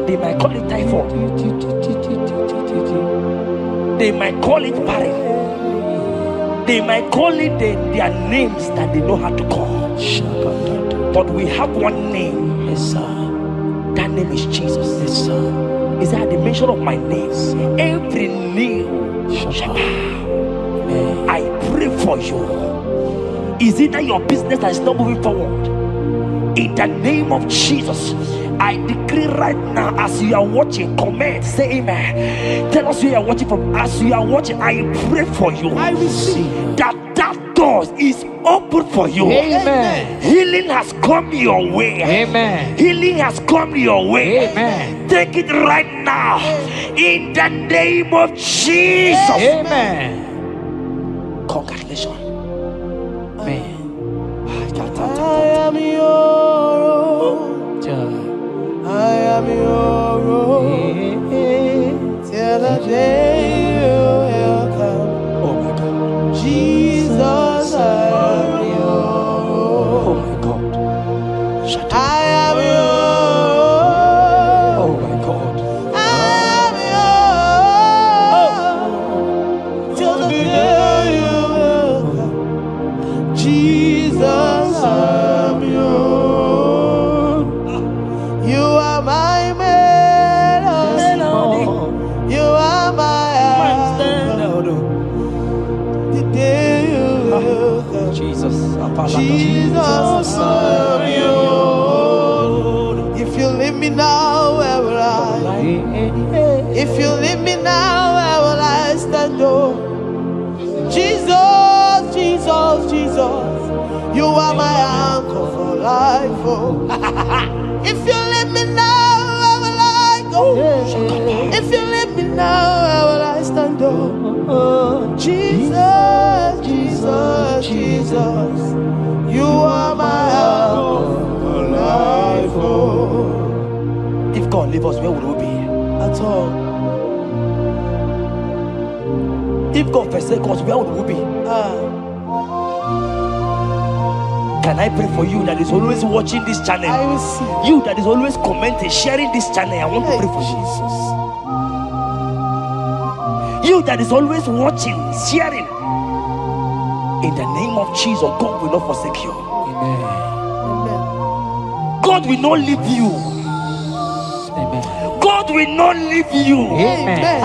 They might call it typhoid. They might call it barren. They might call it their names that they know how to call. But we have one name. Yes, sir. That name is Jesus. Yes, sir. Is that at the mention of my name, every knee shall bow. I pray for you. Is it that your business that is not moving forward? In the name of Jesus, I decree right now, as you are watching, comment, say amen. Tell us where you are watching from. As you are watching, I pray for you. I receive that door is open for you. Amen. Healing has come your way. Amen. Healing has come your way. Amen. Take it right now in the name of Jesus. Amen. Congratulations. Amen. I am your own. I am your own. Till the day you will come. Oh my God. Jesus, I am your Oh own. my God. Shut I up. am your Oh own. my God. I am your own. Till the day you will come. Jesus, I am your own. You are my melody. You are my anchor. The day you will come. Jesus. Jesus, I am your own. If you leave me now, where will I? If you leave me now, where will I stand? Oh, Jesus, Jesus, Jesus, you are my anchor for life. Oh, if you leave me now, where will I go? If you leave me now, where will I stand? Oh, Jesus, Jesus, Jesus, you are my anchor for life. Oh, If God leave us, where would we be? at all. If God forsake us, where would we be? Can I pray for you that is always watching this channel? I receive. You that is always commenting, sharing this channel, I want to pray for you. You that is always watching, sharing. In the name of Jesus, God will not forsake you. Amen. Amen. God will not leave you. Amen. God will not leave you. Amen.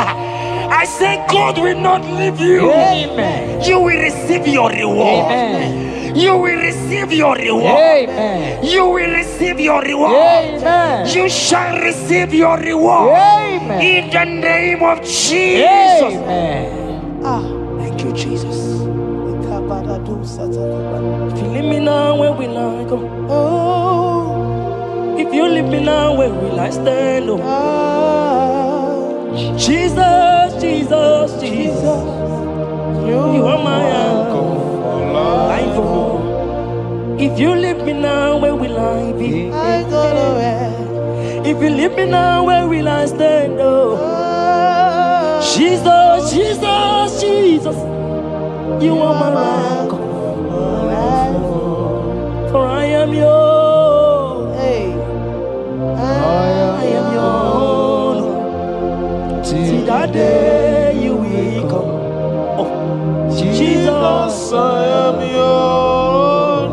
I say God will not leave you. Amen. You will receive your reward. Amen. You will receive your reward. Amen. You will receive your reward. Amen. You shall receive your reward. Amen. In the name of Jesus. Amen. Thank you, Jesus. If If you leave me now, where will I go? oh, If you leave me now, where will I stand? Oh, Jesus, Jesus, Jesus. You are my anchor. Life, oh. If you leave me now, where will I be? I go nowhere. If you leave me now, where will I stand? Oh, Jesus, Jesus, Jesus. You are my anchor. For I am yours. Hey, I am yours. See that day you will come. Oh, Jesus, I am yours.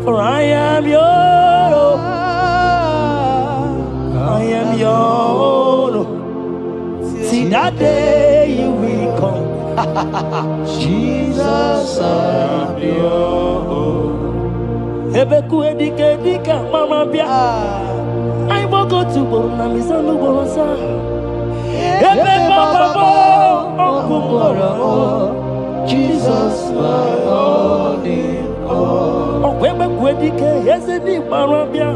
for I am yours. I am yours. See that day you will come. Jesus, I am yours. Ebeku edike dika mama bia. I won't go to Borna Misanu Boronsa. Ebe Baba Jesus, my all in all. Oh, Ebeku edike yezedi mama bia.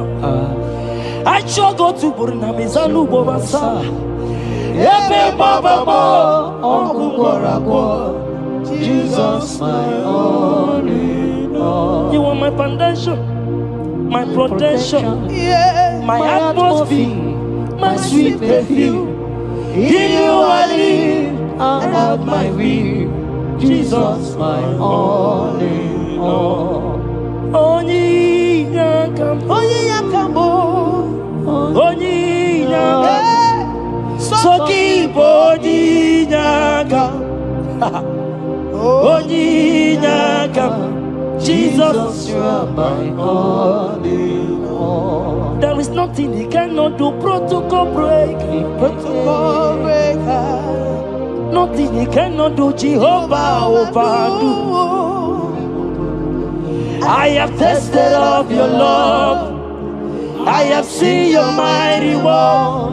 I shall go to Borna Misanu Boronsa. Ebe Baba Jesus, my all in all. You are my foundation, my protection, Yeah, my atmosphere, my sweet perfume. In you I live and have my will. Jesus, my all in all. Only Yakam, Only Yakamo. only Yakam, Soki Bodi Yakam, only Yakam. Jesus, you are my all in all. there is nothing he cannot do. Protocol break, Protocol breaker. nothing he cannot do. Jehovah overdo. I have tasted of your love. I have seen your mighty work,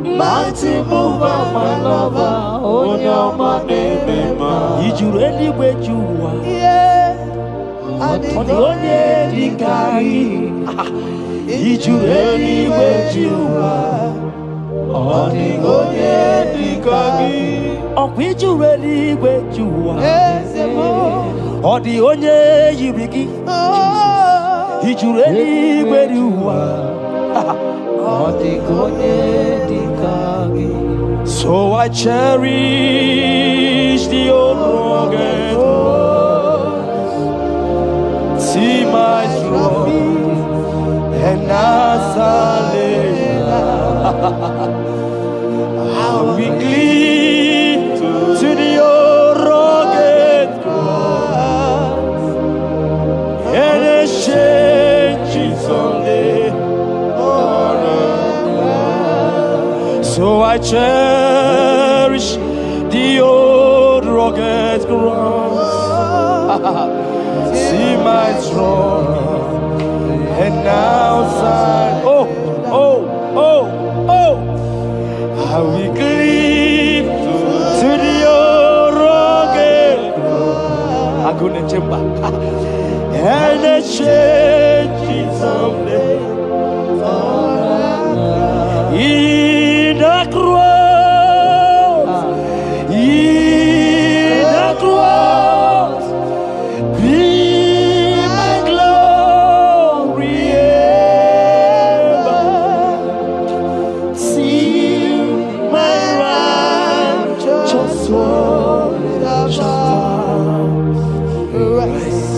mighty mover, my lover. Oh, your name, did you really wait you are? Yeah. On the only Dikari, did you really wait you are? On the only Dikari, oh, did you really wait you are? On the only you begin, did you really wait you are? So I cherish the old rugged road. See my trophy and as I lay I will cling to the old rugged cross and exchange it someday. So I cherish the old rugged cross. See my throne, and now sign. Oh, I will cleave to the old rugged cross. I couldn't chamber, and I change it someday. In the cross, be my glory ever. See my righteous soul rise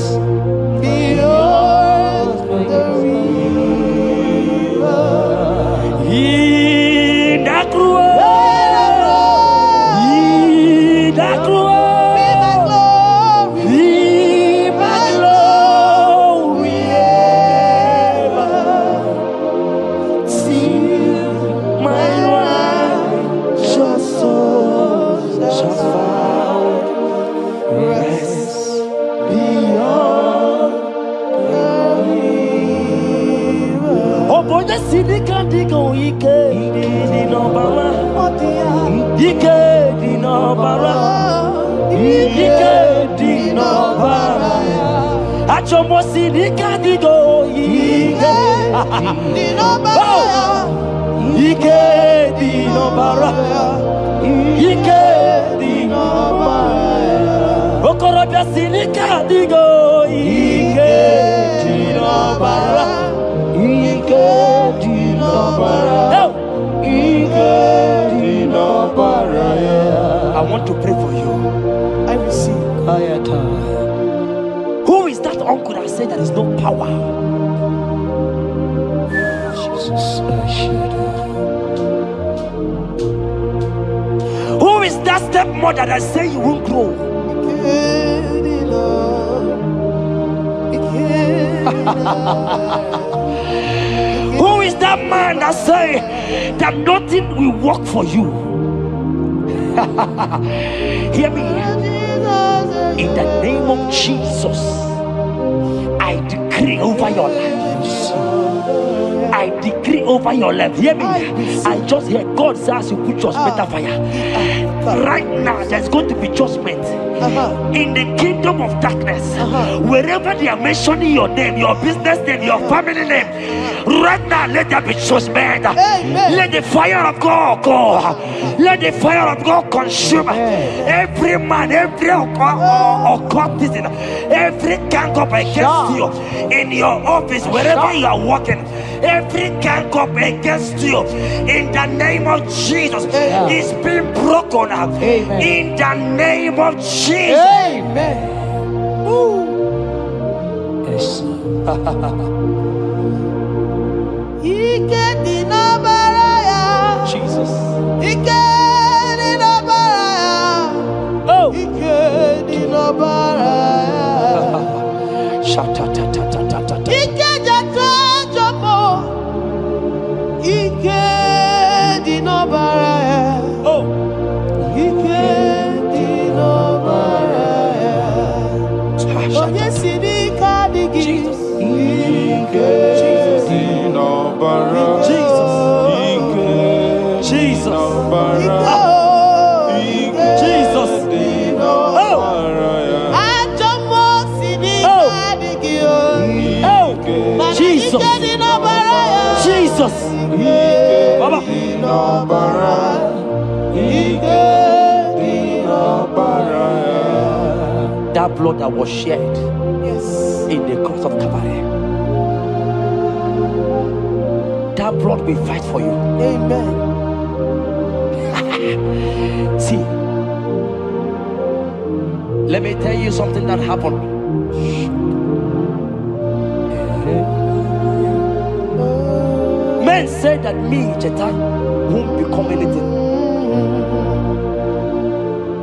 beyond the river. In the cross, be my glory ever. See my righteous soul shall find rest beyond the river. Oh, boy, the city can't go. Ike di no bara. Ike di no bara. Ike di no bara. Achomo city can't go. Ike di no bara. Ike di no bara. Ike di no bara. Okorobia city can't go. Ike di no bara. Ike di no bara. I want to pray for you. I receive. Who is that uncle that said there is no power? Jesus, who is that stepmother that said you won't grow? Who is that man that say that nothing will work for you? Hear me. In the name of Jesus, I decree over your lives. I decree over your life. Hear me. I just hear God says you put your better fire. Right now, there's going to be judgment in the kingdom of darkness. Wherever they are mentioning your name, your business name, your family name, right now, let there be judgment. Let the fire of God go. Let the fire of God consume every man, every occultism, every gang up against you in your office, wherever you are working. Every gang up against you in the name of Jesus is being broken up. In the name of Jesus. Amen. Yes. Jesus. Oh. Jesus. Jesus. Jesus. Jesus. Jesus. Baba. That blood that was shed in the cross of Calvary, that blood will fight for you. Amen. See, let me tell you something that happened. Men say that me, Jetta, won't become anything,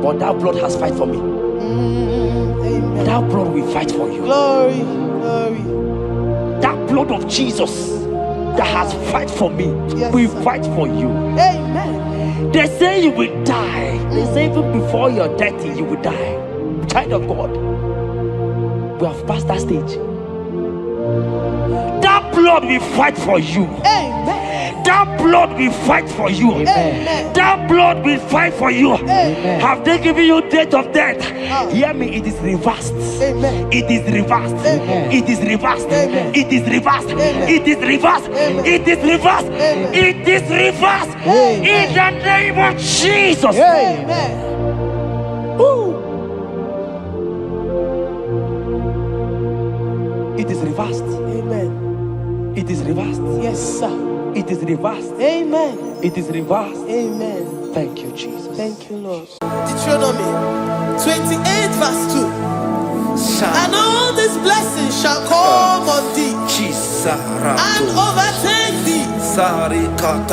but that blood has fight for me. Amen. That blood will fight for you. Glory, glory. That blood of Jesus that has fight for me will fight for you. Amen. They say you will die. They say even before you're 30, you will die. Child of God, we have passed that stage. That blood will fight for you. Amen. That blood will fight for you. Amen. That blood will fight for you. Amen. Have they given you date of death? Hear me, it is reversed. Amen. It is reversed. Amen. It is reversed. Amen. It is reversed. Amen. It is reversed. Amen. It is reversed. Amen. It is reversed. Amen. In the name of Jesus. Amen. Ooh. It is reversed. Amen. It is reversed. Yes, sir. It is reversed. Amen. It is reversed. Amen. Thank you, Jesus. Thank you, Lord. Deuteronomy 28 verse 2. And all these blessings shall come on thee and overtake thee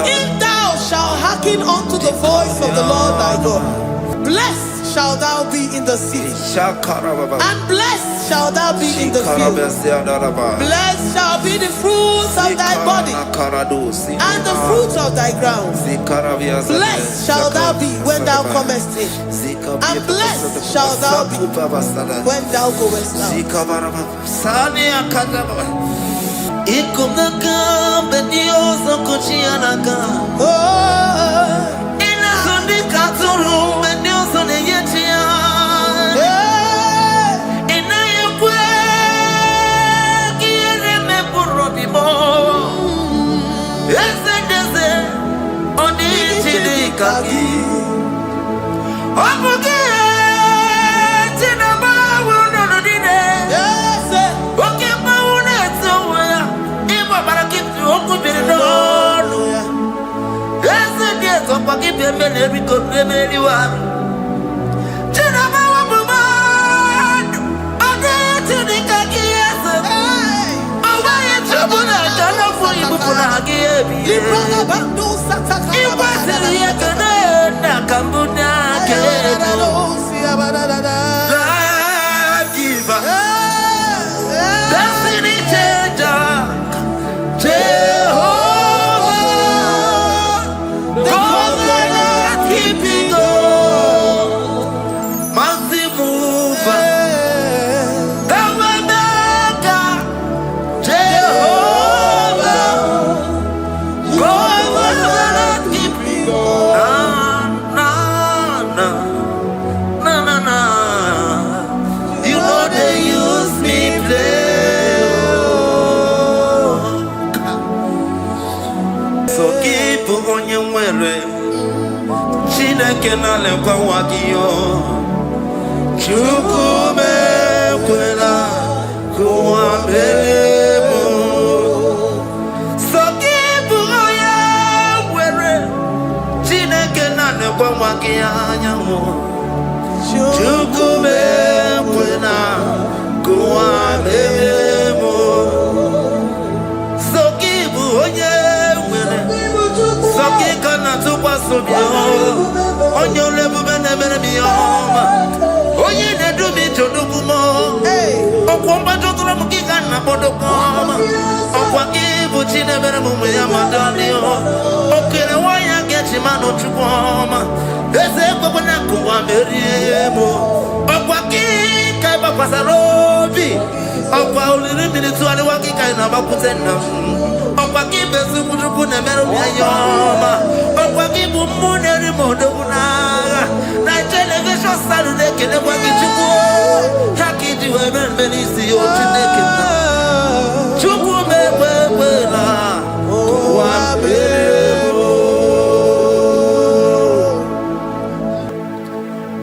if thou shalt hearken unto the voice of the Lord thy God. Blessed shalt thou be in the city, and blessed shalt thou be in the field. Blessed shall be the fruit of thy body, and the fruit of thy ground. Blessed shalt thou be when thou comest in, and blessed shalt thou be when thou goest out.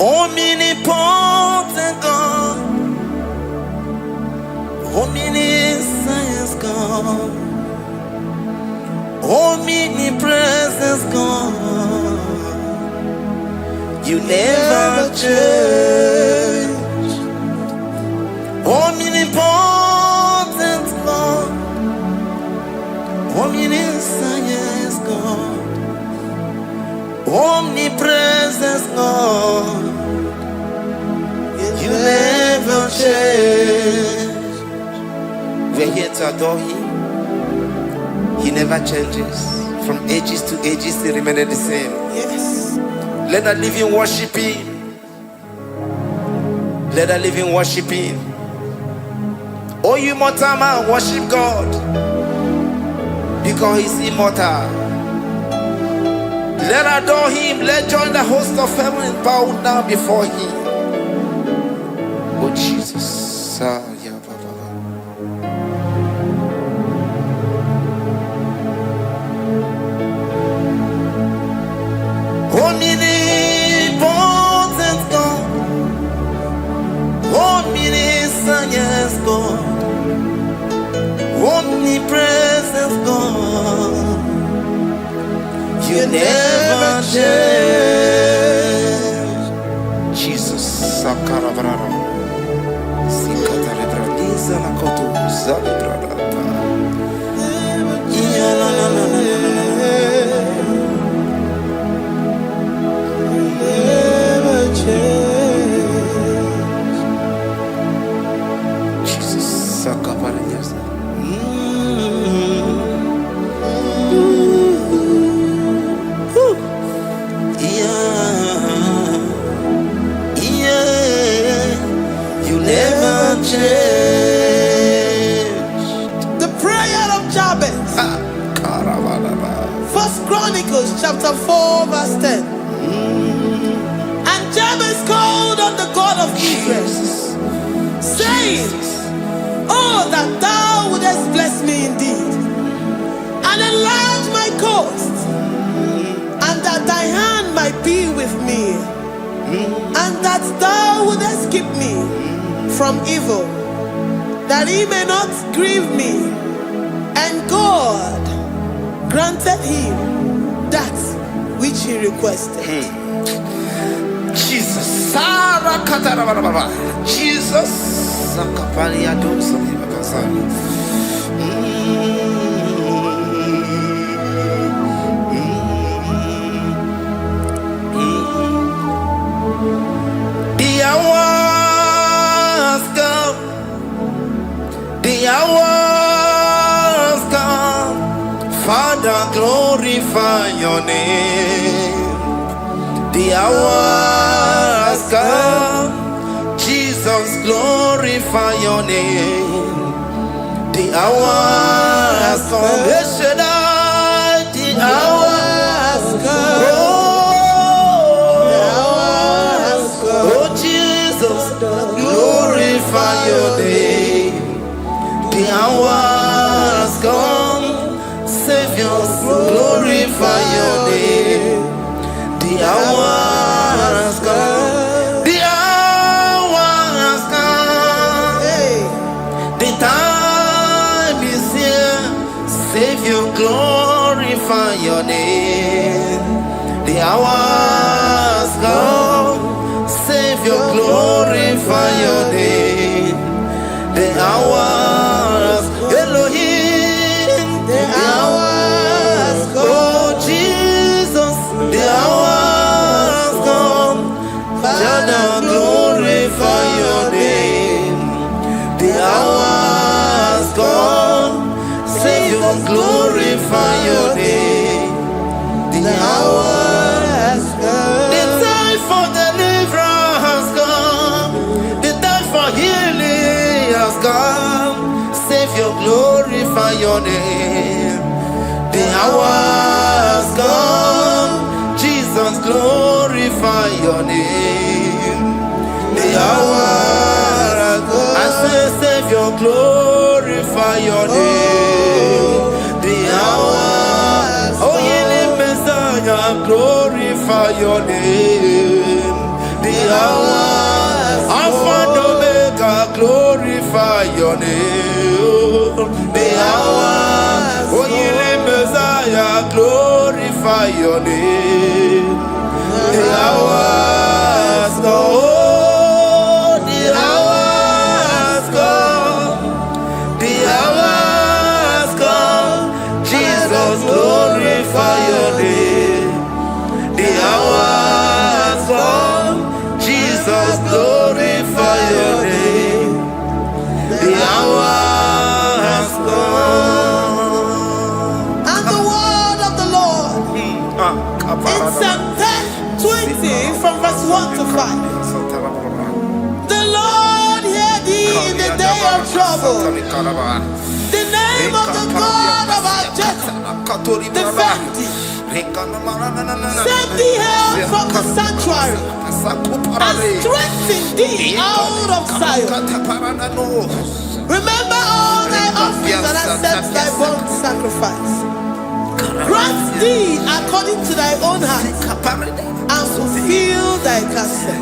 Omnipotent God, omniscience God, omnipresence God, you never change. Omnipotent God, omniscience God, omnipresence God, you never change. We're here to adore Him. He never changes. From ages to ages, He remains the same. Yes. Let that living worship Him. Let that living worship Him. Oh, you mortal man, worship God, because He's immortal. Let adore Him. Let join the host of heaven and bow down before Him. Oh Jesus, yeah, Baba. Omnipotent God, omniscience God, omnipresence God, you never change. Jesus, Sakarabrara. First Chronicles chapter 4 verse 10. And Jabez called on the God of Israel, saying, oh, that thou wouldest bless me indeed, and enlarge my coast, and that thy hand might be with me, and that thou wouldest keep me from evil, that he may not grieve me. And God granted him that which he requested. Jesus. Jesus. The hours come. The hours come. Father, glorify your name. The hours come. Jesus, glorify your name. The hours come. The hours come. Oh, Jesus, glorify your name. The hours come. Savior, glorify your name. The hours come. The hours come. The time is here. Savior, glorify your name. The hours come. Savior, glorify your name. The hours, Elohim. The hours come. Oh Jesus, the hours come. Father, glorify your name. The hours come. Savior, glorify your name. The hours come. The time for deliverance has come. The time for healing has come. Savior, glorify your name. hour has come. Jesus, glorify your name. The hour has come. I say, Savior, glorify your name. The hour, oh, ye Messiah, glorify your name. The hour, Alpha and Omega, glorify your name. The hour, oh, ye Messiah, glorify your name. The hour has come. The hour has come. The hour has come. Jesus, glorify your name. The hour has come. Jesus, glorify your name. The hour has come. And the word of the Lord in Psalm 20 from verse 1 to 5. The Lord hear thee in the day of trouble. The name of the God of our Jacob defend thee. Send thee help from the sanctuary and strengthen thee out of Zion. Remember all thy offerings and accept thy burnt sacrifice. Grant thee according to thy own heart and fulfill thy counsel.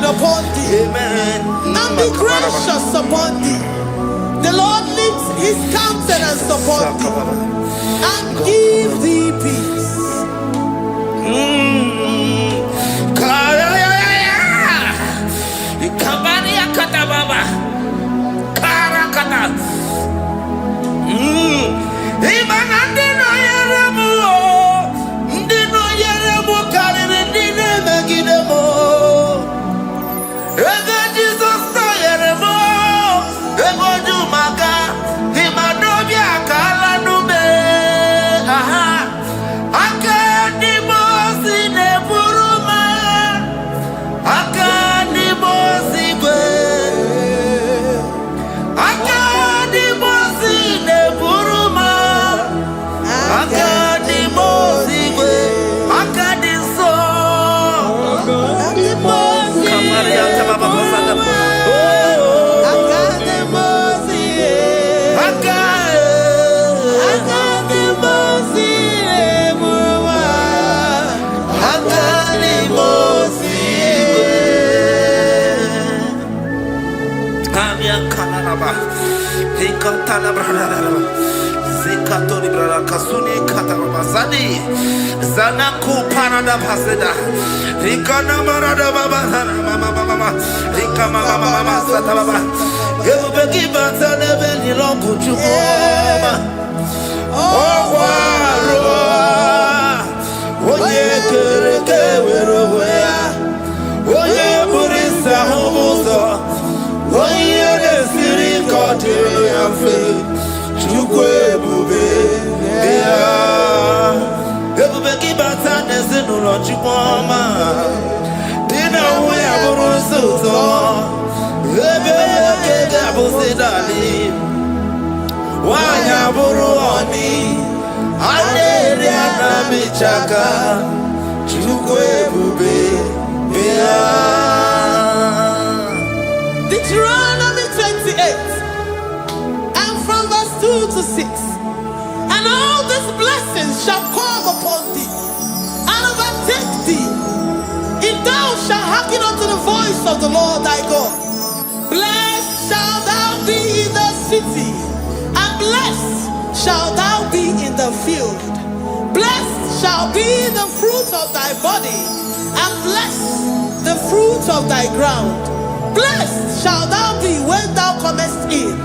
Upon thee, amen, and be gracious upon thee. The Lord lifts his countenance upon thee and give thee peace. I can't Zekatori brala kasuni kataba zani zanaku parada paseda rikana marada baba mama rikama mama sata baba yebeki batane beni longu chukoma okwaro oye kereke weroya oye burisa homuzo oye desiri kotiro yafe chukwe bube ya ebube kibata nezinulo chukwoma dina uya burusuzo ebe kege abusidali wanya buru oni aneri anamichaka chukwe bube ya Deuteronomy 28 and from verse 2 to 6. And all these blessings shall come upon thee and overtake thee if thou shalt hearken unto the voice of the Lord thy God. Blessed shalt thou be in the city, and blessed shalt thou be in the field. Blessed shall be the fruit of thy body, and blessed the fruit of thy ground. Blessed shalt thou be when thou comest in,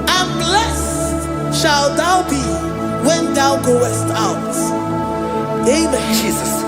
and blessed shalt thou be when thou goest out. Amen. Jesus.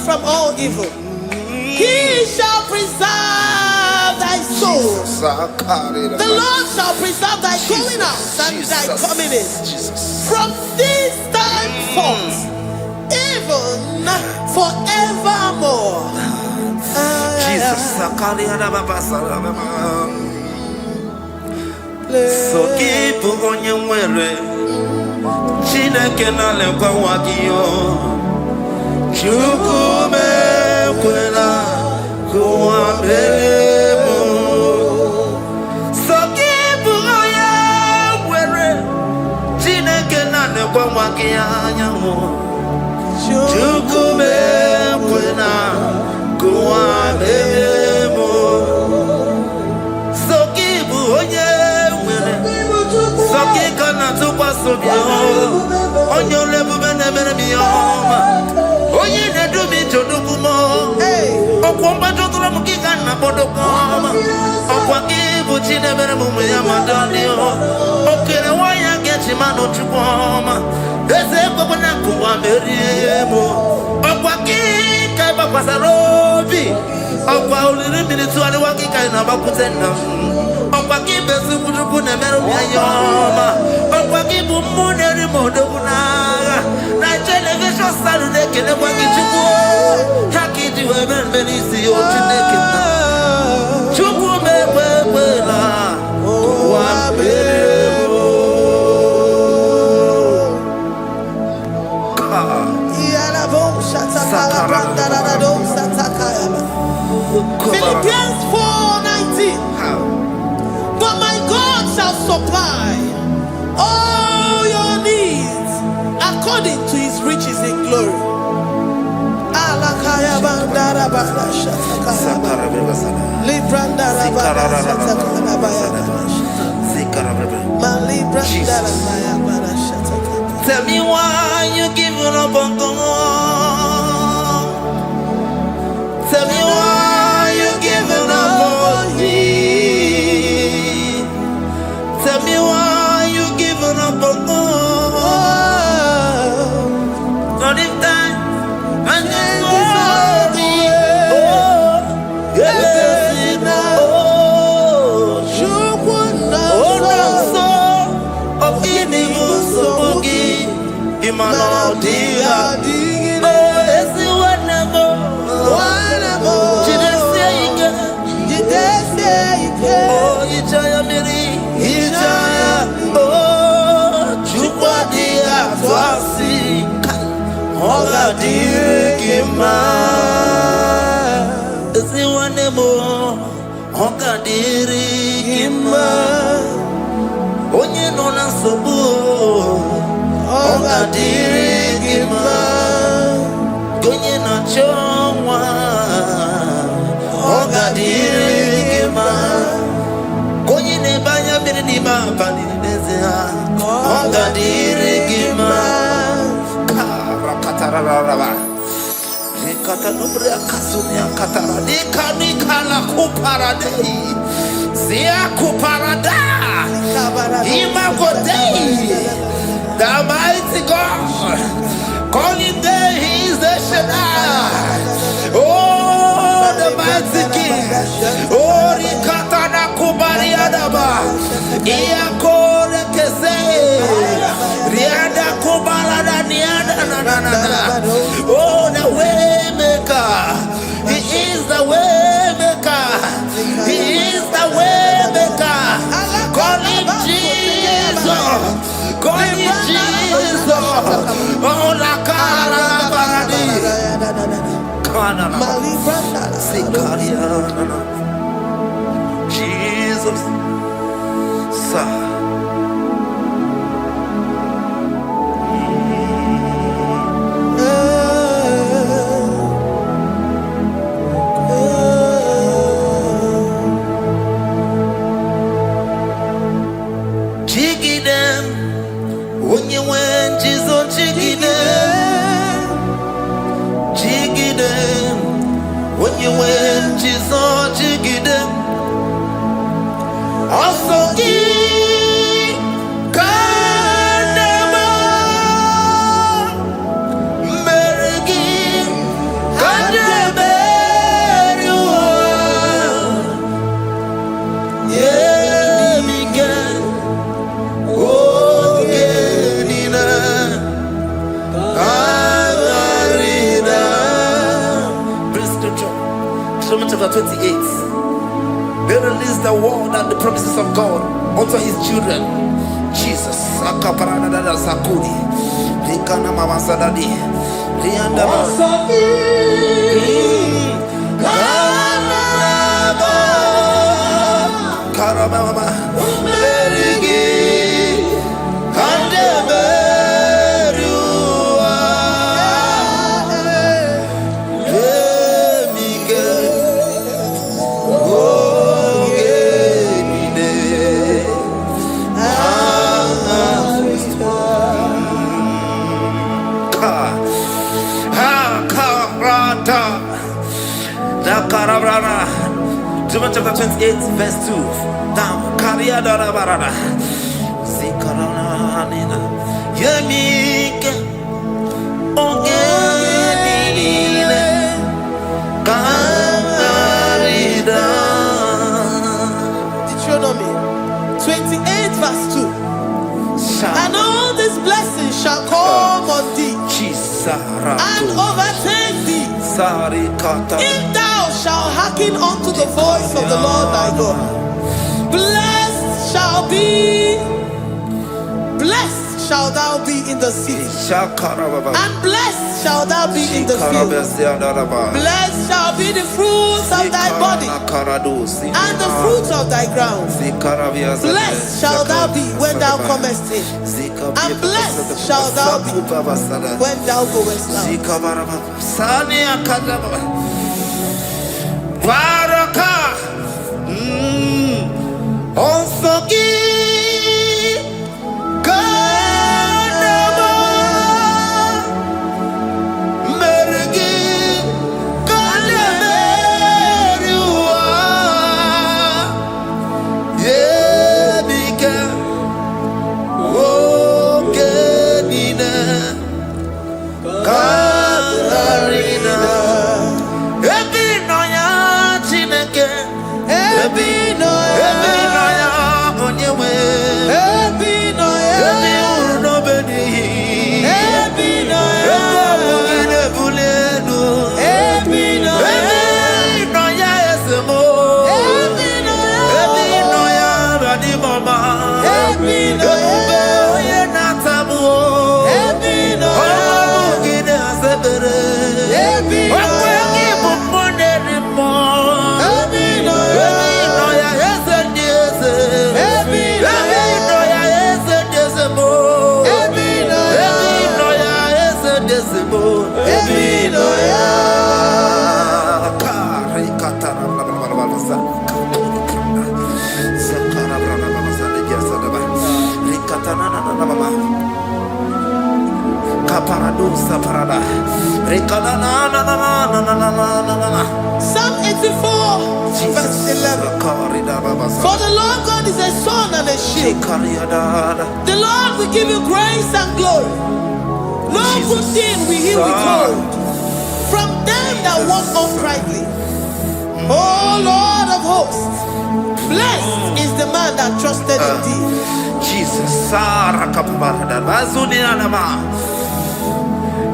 From all evil, he shall preserve thy soul. The Lord shall preserve thy going out and thy coming in from this time forth, even forevermore. Jesus, so keep on your way. Chineke na lekwa wakio. Chukume kwela kuambemo Sokibu oya were Chineke na nekwa wakia nyamo Chukume kwela kuambemo Sokibu oya were Sokika na tukwa sobio Onyo lebu bene bene biyoma Oye ne do mi jodugumo. Okwomba jodura mukika na bodokoma. Okwa Puchine Beremumu Yamadani. Okay, why I get him out of Chupoma? There's a Bobonaku, I'm very able. Okwaki, Kaiba Pasarobi. Okwa only minutes to Waki Kaina Bakutena. Okwaki Besuku Nemeroma. Okwaki Bumuneri Modona. Nigeria Saturday, can I walk into war? Haki to heaven, Benisi, or Chinekina. Chubu Mebela. Oh, Philippians 4:19. But my God shall supply all your needs according to his riches in glory. Tell me why you giving up on God. Tell me why you giving up on me. Tell me why you giving up on God. Not if time and then glory. Oh, yes, oh, of inimusugi, imanodia. Oga dirigima, si wanemo. Oga dirigima, onye nona sobu. Oga dirigima, onye na chomwa. Oga dirigima, onye ne banya birinima pani nezea. Oga dirigima. Nikata nubria kasunya katara nikala kuparadei zia kuparada imagodei. The mighty God, calling there he is the Shaddai. Oh, the mighty King. Oh, nikata na kubariadaba iakore kese riada kubalada niada na. Oh, the way maker. He is the way maker. He is the way maker. Call him Jesus. Call him Jesus. Oh, la cara baradi. Kana Sikaria. Jesus. Sir. When you went, Jesus, jigide. Also, Kanema, Merigi, Kanema, yeah, Miguel, oh, Genina, Agarina. Chapter 28. They released the word and the promises of God unto his children. Jesus. Akaparada Sakudi. Rikana Mama Sadadi. Rianda Karabama. Merigi. Deuteronomy chapter 28, verse 2. Down. Karia dara barada. Zikarana nina. Yemike. Ongenile. Kangarida. Deuteronomy 28, verse 2. And all these blessings shall come on thee and overtake thee if thou shalt hearken unto the voice of the Lord thy God. Blessed shall thou be in the city, and blessed shall thou be in the field. Blessed shall be the fruits of thy body and the fruits of thy ground. Blessed shall thou be when thou comest in, and blessed shall thou be when thou goest out. Psalm 84, verse 11. For the Lord God is a sun and a shield. The Lord will give you grace and glory. No good thing will he withhold from them that walk uprightly. O Lord of hosts, blessed is the man that trusted in thee. Jesus,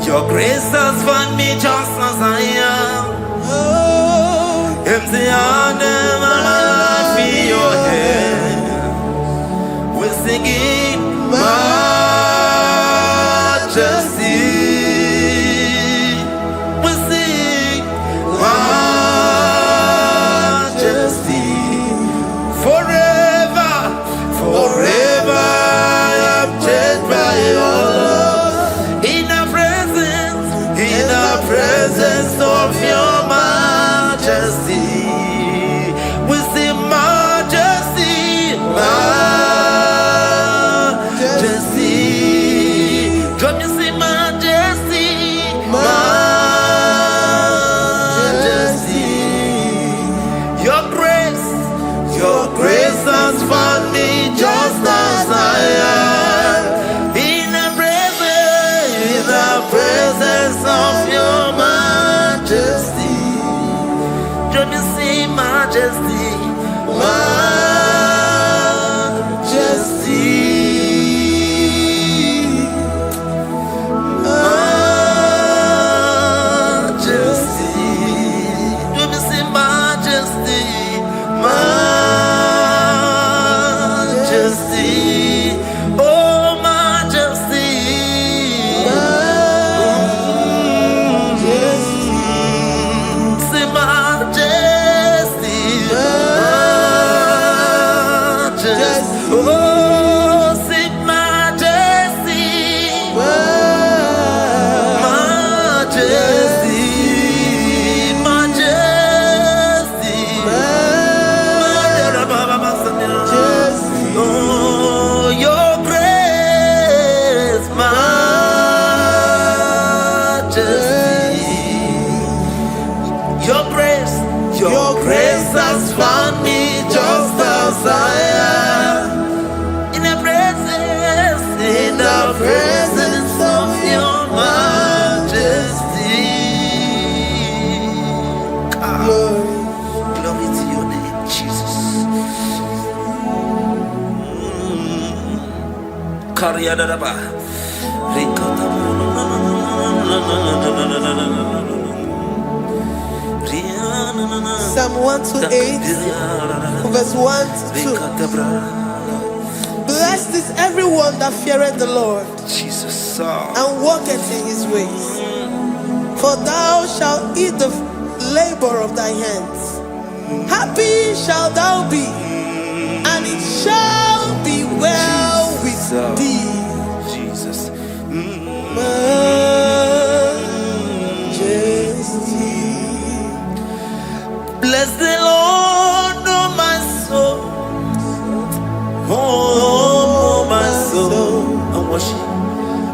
your grace has found me just as I am. Empty handed, I feel your hand. We're singing majesty. We sing majesty. Forever, forever, I'm changed by your love. In the presence of your majesty, we see majesty, majesty. Don't you see majesty, majesty? Your grace has found me just as I am. In the presence of your majesty, don't you see majesty, majesty, majesty, don't you see majesty, majesty, oh majesty. grace has found me just as I am. In the presence of your majesty. Glory to your name, Jesus. Psalm 128, verse 1 to 2. Blessed is everyone that feareth the Lord, Jesus, and walketh in his ways. For thou shalt eat the labor of thy hands. Happy shalt thou be, and it shall be well with thee. Jesus. Majesty. Bless the Lord, oh my soul. Oh, my soul.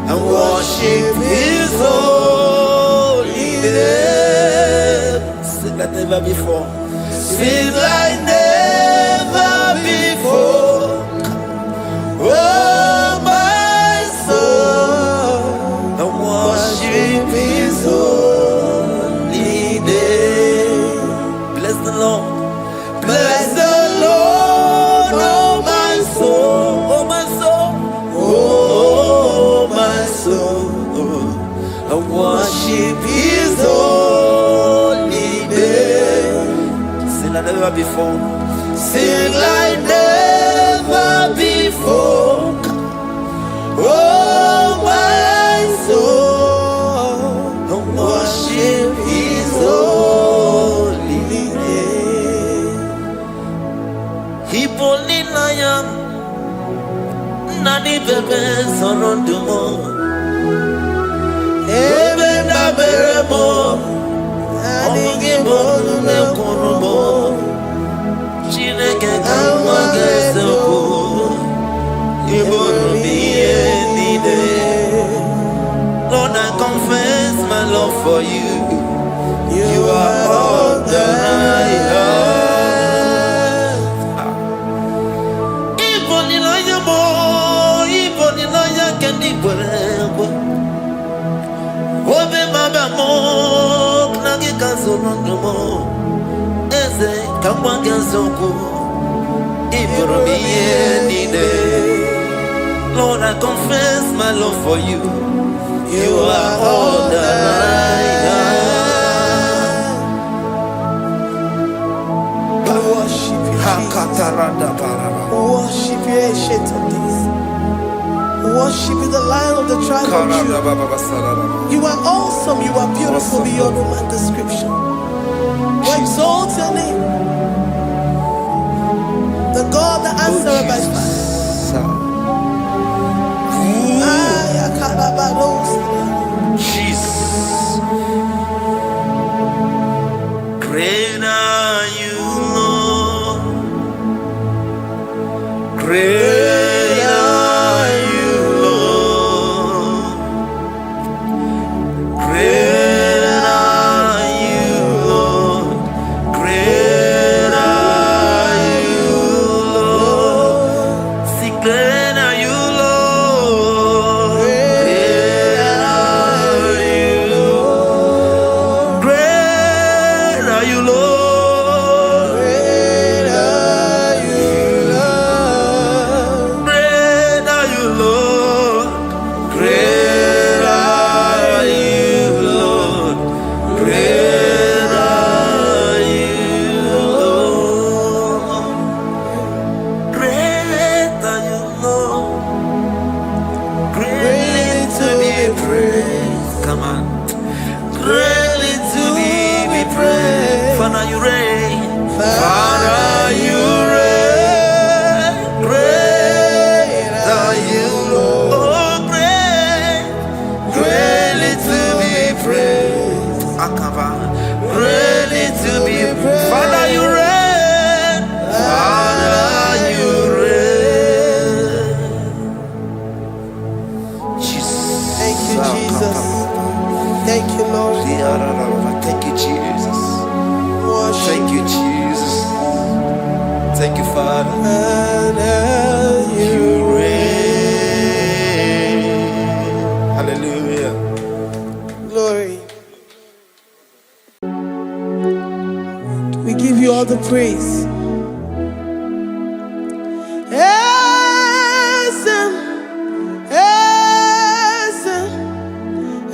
And worship his holy name. Sing like never before. Sing like never before. Oh, my soul. And worship his holy name. Bless the Lord. Bless the Lord, oh my soul, oh my soul, oh my soul. I worship his holy name. Sing like never before. Sing like never before. Oh my soul, I worship his holy name. Hipoli nayam nani bebe sorondumo ebe na beremo omugi bolu ne kurumo Chineke kama gesoko ibonu miye nide. Lord, I confess my love for you. You are all that I have. Obe maba mo knagi kazonomo eze kamwange zoko ibromiye nide. Lord, I confess my love for you. You are all that I have. Worship you, Jesus. Worship you, ancient of days. Worship you, the Lion of the tribe of Judah. You are awesome, you are beautiful beyond human description. We exalt your name, the God that answered by fire. Jesus. Great are you, Lord. Great are you, Lord. Great are you, Lord. Great are you, Lord. Sing, great are you, Lord. Great are you, Lord. Great are you, Lord. Great are you, Lord. all the praise.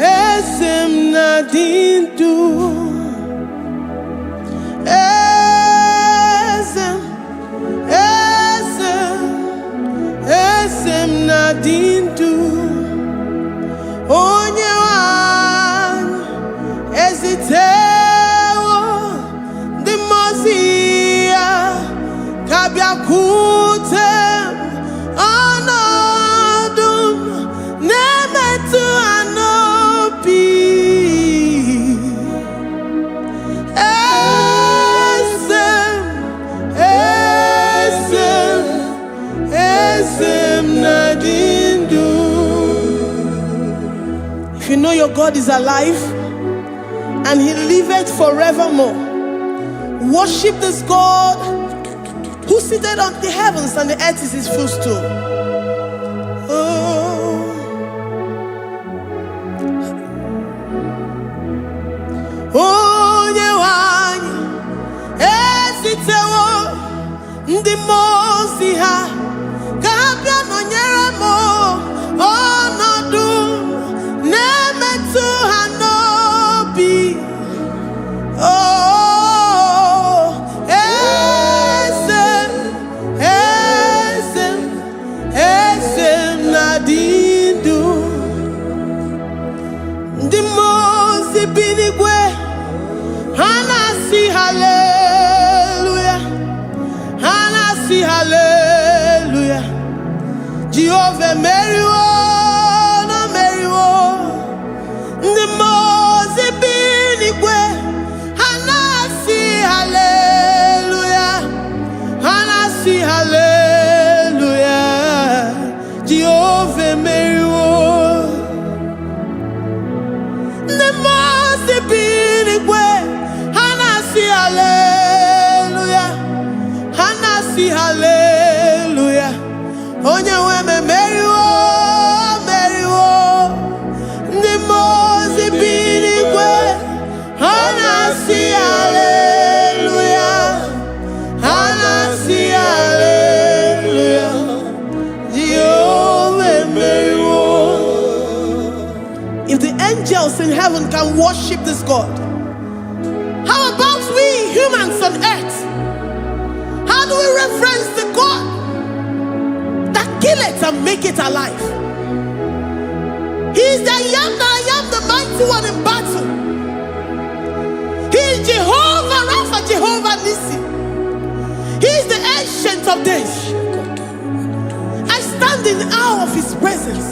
Esem nadindu. Esem nadindu. Onye wan ezitewo di mozia kabia kutem anadum nemetu anopi. Esem nadindu. If you know your God is alive and he liveth forevermore, worship this God who seated on the heavens and the earth is his footstool. Onye wanyi ezitewo ndi mozi ha kabia nonyere mo onodu nemetu hanobi. Esem nadindu. Ndi mozi binigwe hanasi hallelujah, hanasi hallelujah. Jehovah meriwo no meriwo. Ndi mozi binigwe hanasi hallelujah, hanasi hallelujah. Jehovah meriwo. Ndi mozi binigwe hanasi hallelujah, hanasi hallelujah. Onye weme meriwo, meriwo. Ndi mozi binigwe hanasi hallelujah, hanasi hallelujah. Jehovah meriwo. If the angels in heaven can worship this God, how about we humans on earth? How do we reference the God that kill it and make it alive? He is the I am, the mighty one in battle. He is Jehovah Rapha, Jehovah Nissi. He is the ancient of days. I stand in awe of his presence.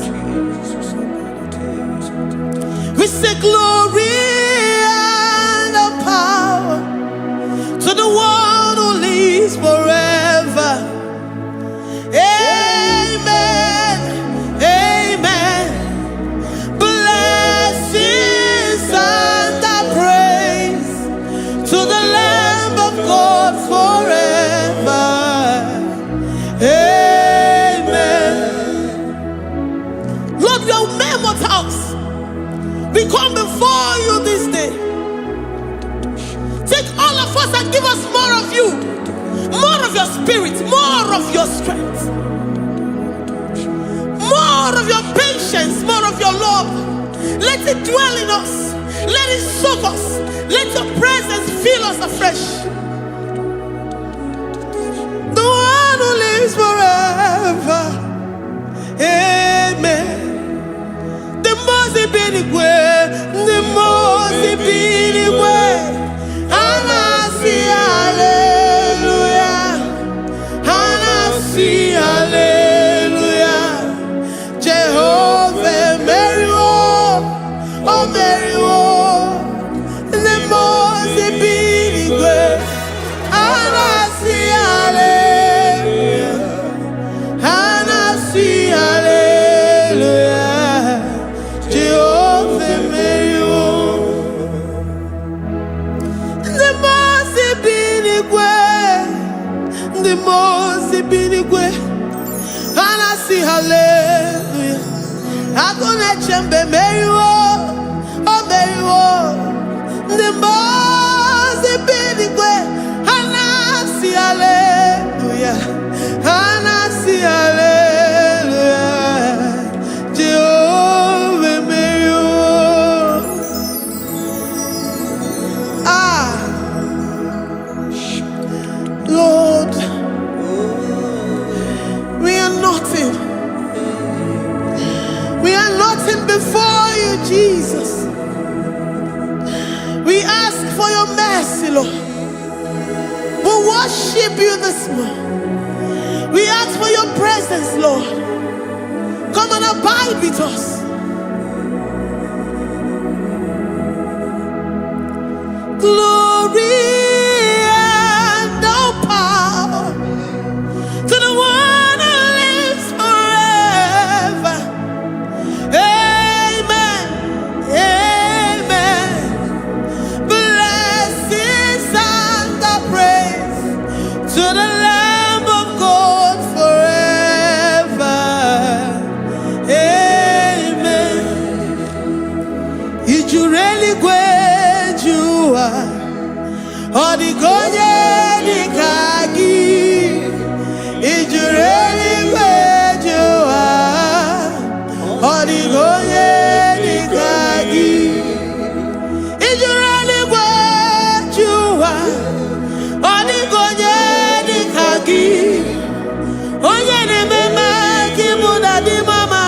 We say glory and the power to the one who lives forever. Amen, amen. Blessings and the praise to the Lamb of God forever. Amen. Lord, your mammoth house, we come before you this day. Take all of us and give us more of you, more of your spirit, more of your strength, more of your patience, more of your love. Let it dwell in us. Let it soak us. Let your presence fill us afresh. The one who lives forever. Amen. The most binigwe, the most binigwe. Hanasi hallelujah, hanasi hallelujah. Jehovah meriwo, oh meriwo. The most binigwe, hanasi hallelujah, hanasi hallelujah. Jehovah meriwo. The most binigwe, the most binigwe. Hanasi hallelujah. Agone chembe meriwo, oh meriwo. The most binigwe, hanasi Jesus. We ask for your mercy, Lord. We worship you this morning. We ask for your presence, Lord. Come and abide with us. Glory and all power to the one who lives forever. Amen. Amen. Blessings and the praise to the Lamb of God forever. Amen. Did you really go? Odigonye dikagi, ijureli kwejuwa. Odigonye dikagi, ijureli kwejuwa. Odigonye dikagi, onye ne mema kimuda di mama.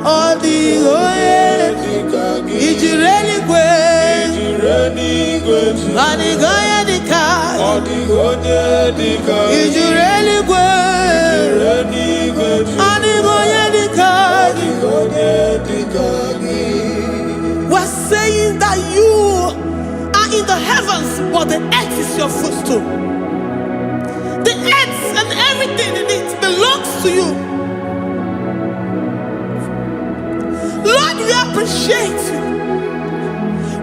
Odigonye dikagi, ijureli kwejuwa. Odigonye dika, ijureli kwe. Odigonye dika. We're saying that you are in the heavens, but the earth is your footstool. The earth and everything in it belongs to you. Lord, we appreciate you.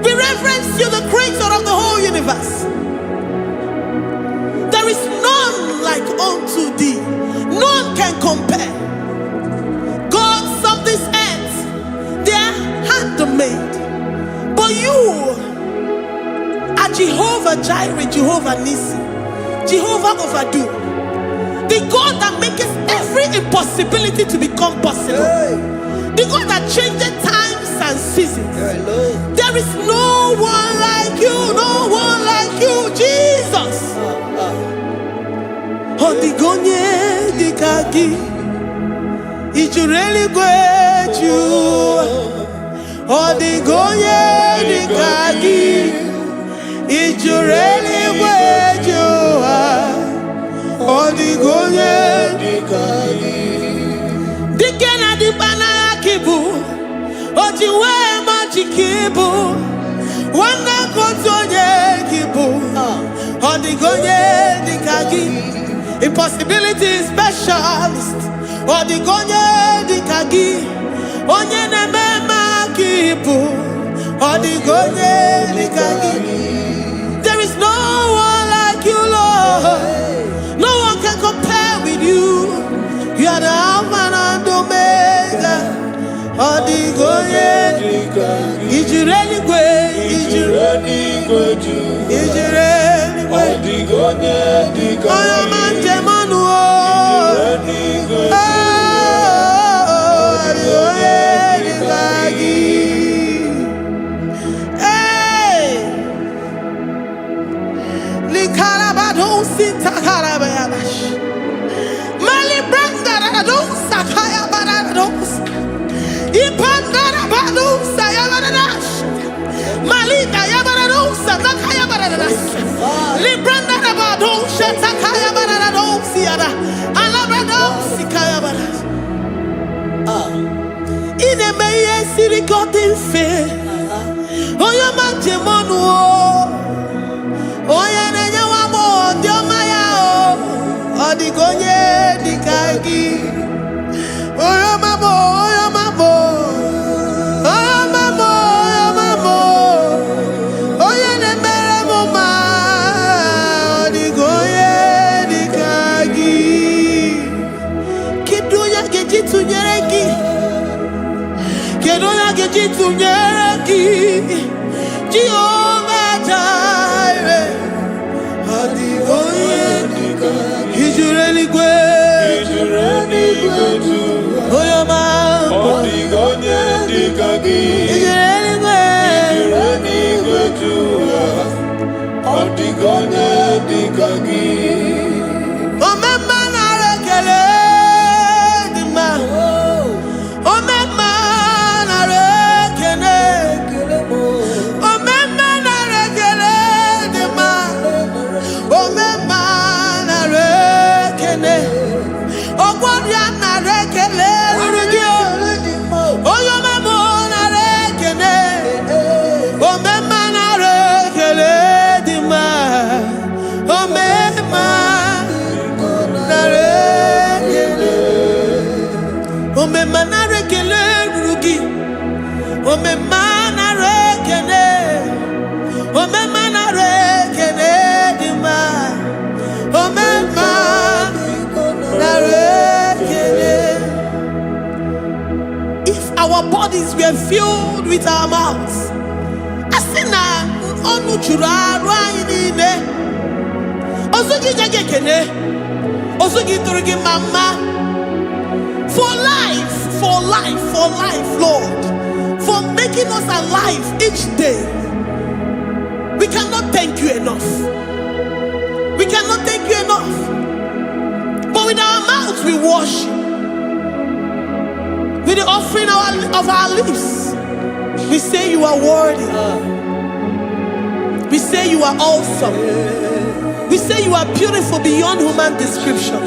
We reverence you, the creator of the whole universe. There is none like unto thee. None can compare. Gods of this earth, they are handmade. But you are Jehovah Jireh, Jehovah Nissi, Jehovah Overdo. The God that makes every impossibility to become possible. The God that changes times and seasons. There is no one like you, no one like you, Jesus. Odigonye dikagi, ijureli kweju. Odigonye dikagi, ijureli kweju. Odigonye dikagi. Dikena dipana kibu, ojiwe majikibu. Wana kotonye kibu, odigonye dikagi. Impossibility specialist. Odigonye dikagi. Onye nemema kibu. Odigonye dikagi. There is no one like you, Lord. No one can compare with you. You are the Alpha and Omega. Odigonye dikagi. Ijureli kwe. Ijureli kwe. Ijureli kwe. Odigonye dikagi. Godin fe, oya manjemonu o, oya nenya wamo diomaya o, odigonye dikagi, oya mamo, oya mamo, oya mamo, oya mamo, oya nemere moma, odigonye dikagi, kidunya kejitu nyereki. Kedoya gejitu nyereki, Jehovah Jireh. Odigonye dikagi, ijureli kwe. Oya mamo, odigonye dikagi, ijureli kwe. Odigonye dikagi. Omema na rekele dima. Omema na rekele. If our bodies were filled with our mouths, asina onu chura rainine osugi jagekene osugi turugi mama for life, Lord, for making us alive each day. We cannot thank you enough. We cannot thank you enough. But with our mouths we worship. With the offering of our lips, we say you are worthy. We say you are awesome. We say you are beautiful beyond human description.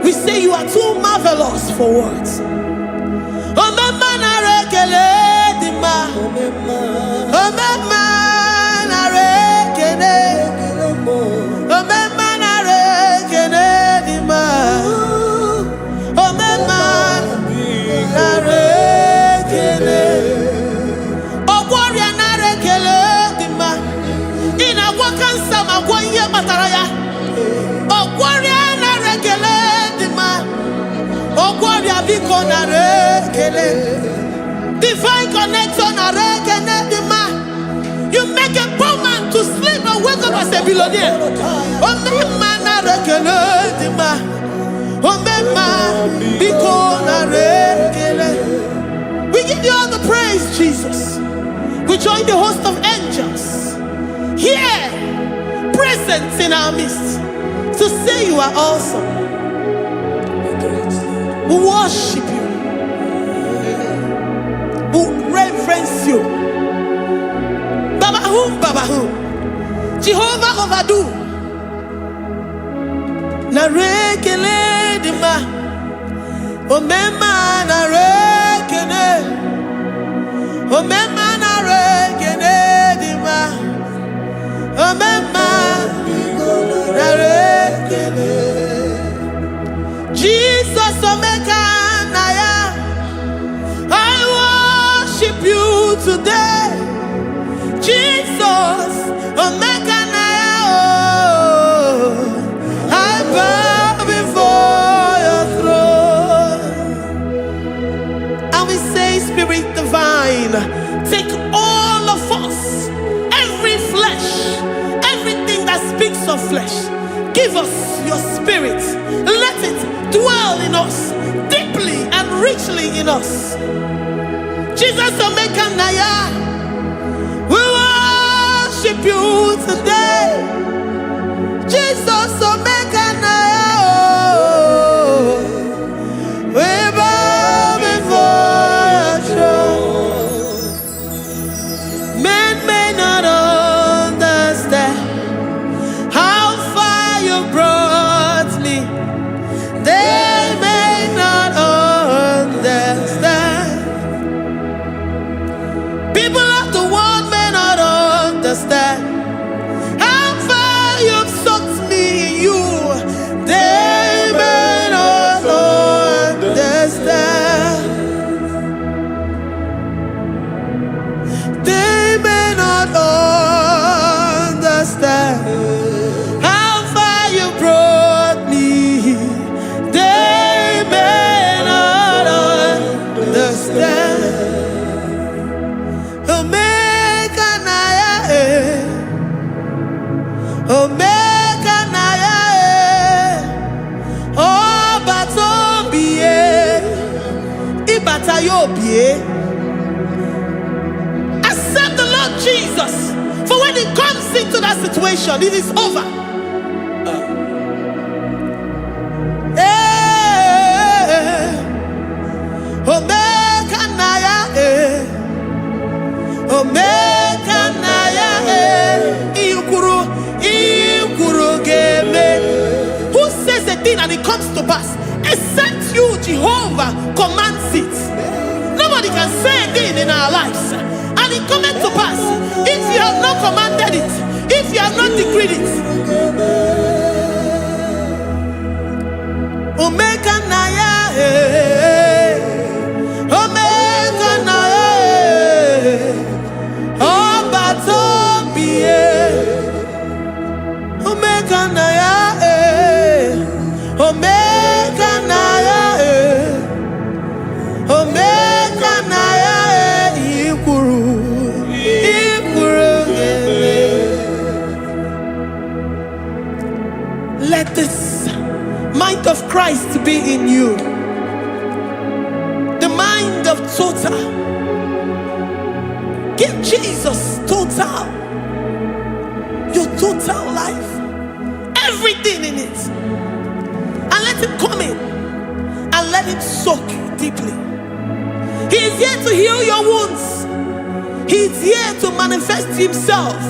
We say you are too marvelous for words. Divine connection. You make a poor man to sleep and wake up as a billionaire. We give you all the praise, Jesus. We join the host of angels here, present in our midst, to say you are awesome. We worship you. We reverence you. Babahum. Jehovah overdo. Narekele dima. Omema narekele. Omema narekele dima. Omema narekele. Jesus omeka naya. I worship you today. Jesus, omeka naya. I bow before your throne. And we say, Spirit divine, take all of us, every flesh, everything that speaks of flesh. Give us your spirit. Let it dwell in us, deeply and richly in us. Jesus, omeka naya. We worship you today. Jesus, omeka naya. We bow before your throne. Men may not understand how far you brought me. They may not understand. People of the world may not understand how far you've sucked me in you. They may not understand. They may not understand how far you brought me. They may not understand. Omeka naya, omeka naya, obatobie, ibatayobie. Accept the Lord Jesus, for when He comes into that situation, it is over. Omeka naya, omeka naya, iukuru ge. and it comes to pass. Except you, Jehovah, commands it. Nobody can say a thing in our lives and it cometh to pass. If you have not commanded it, if you have not decreed it. Omega Naya, Omega Naya, Omega Naya, Omega Naya, Omega Naya, Ikuru, let this mind of Christ be in you. The mind of total. Give Jesus total. Your total life. Everything in it. And let him come in. And let him soak deeply. He is here to heal your wounds. He is here to manifest himself.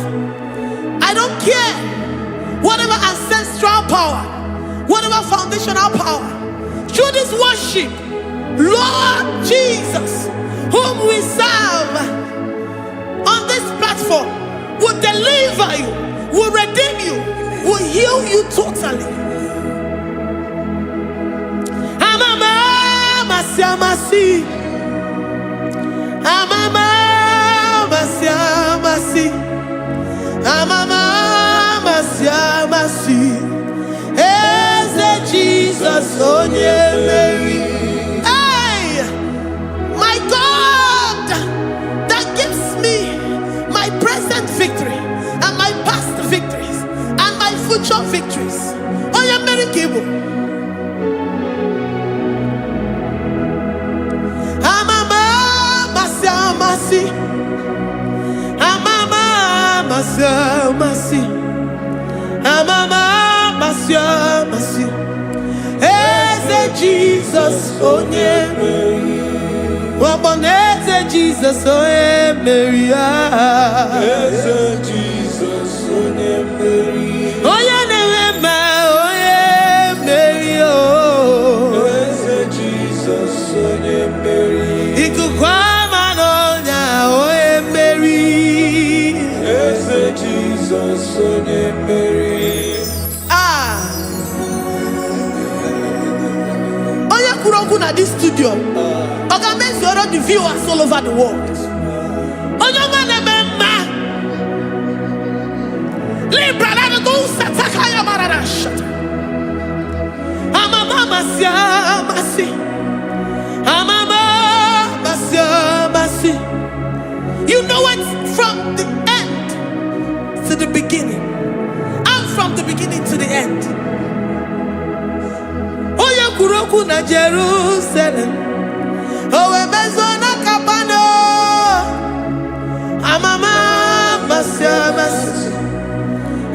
I don't care. Whatever ancestral power, whatever foundational power, through this worship, Lord Jesus, whom we serve on this platform, will deliver you, will redeem you, will heal you totally. Amama Siamasi, Amama Siamasi, Amama Siamasi. Jesus, oh yeah, Mary. Hey, my God, that gives me my present victory and my past victories and my future victories. Oh yeah, Mary Igbo. Amama Masi, Amama Masi, Amama Masi. Eze Jesus, oh yeah, Eze Jesus, oh yeah, Mary. Eze Jesus, oh yeah, Mary. Oh yeah, Mary, oh. Eze Jesus, oh yeah, Mary. Ikukwama no nya, oh yeah, Mary. Eze Jesus, oh yeah, Mary. At this studio, organize the viewers all over the world. You know it from the end to the beginning, and from the beginning to the end. Kuroku na Jerusalem, Owemezona Kapano, Amama Masiamas,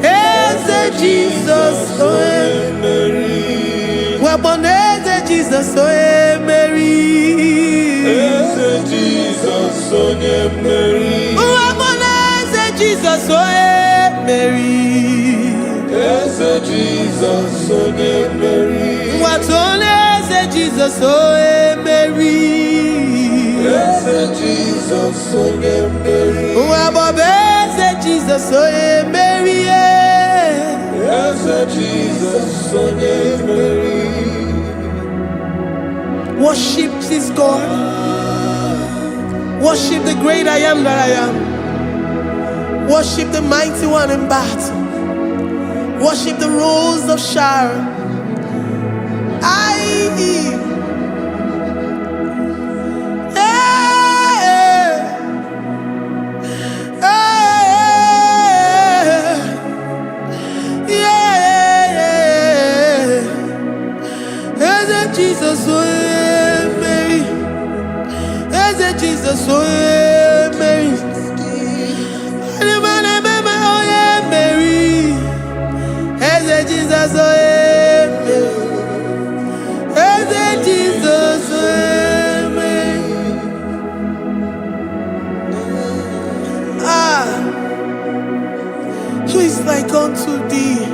Eze Jesus, Oe Mary, Waboneze Jesus, Oe Mary, Eze Jesus, Oe Mary, Waboneze Jesus, Oe Mary, Eze Jesus, Oe Mary. What only Jesus, oh Mary. Yes, Jesus, oh Mary. What Jesus, oh Mary. Yes, Jesus, oh Mary. Worship this God. Worship the great I am that I am. Worship the mighty one in battle. Worship the rose of Sharon. Jesus, oh Mary, Jesus, oh Mary, Mary, Jesus, oh Jesus, who is like unto thee?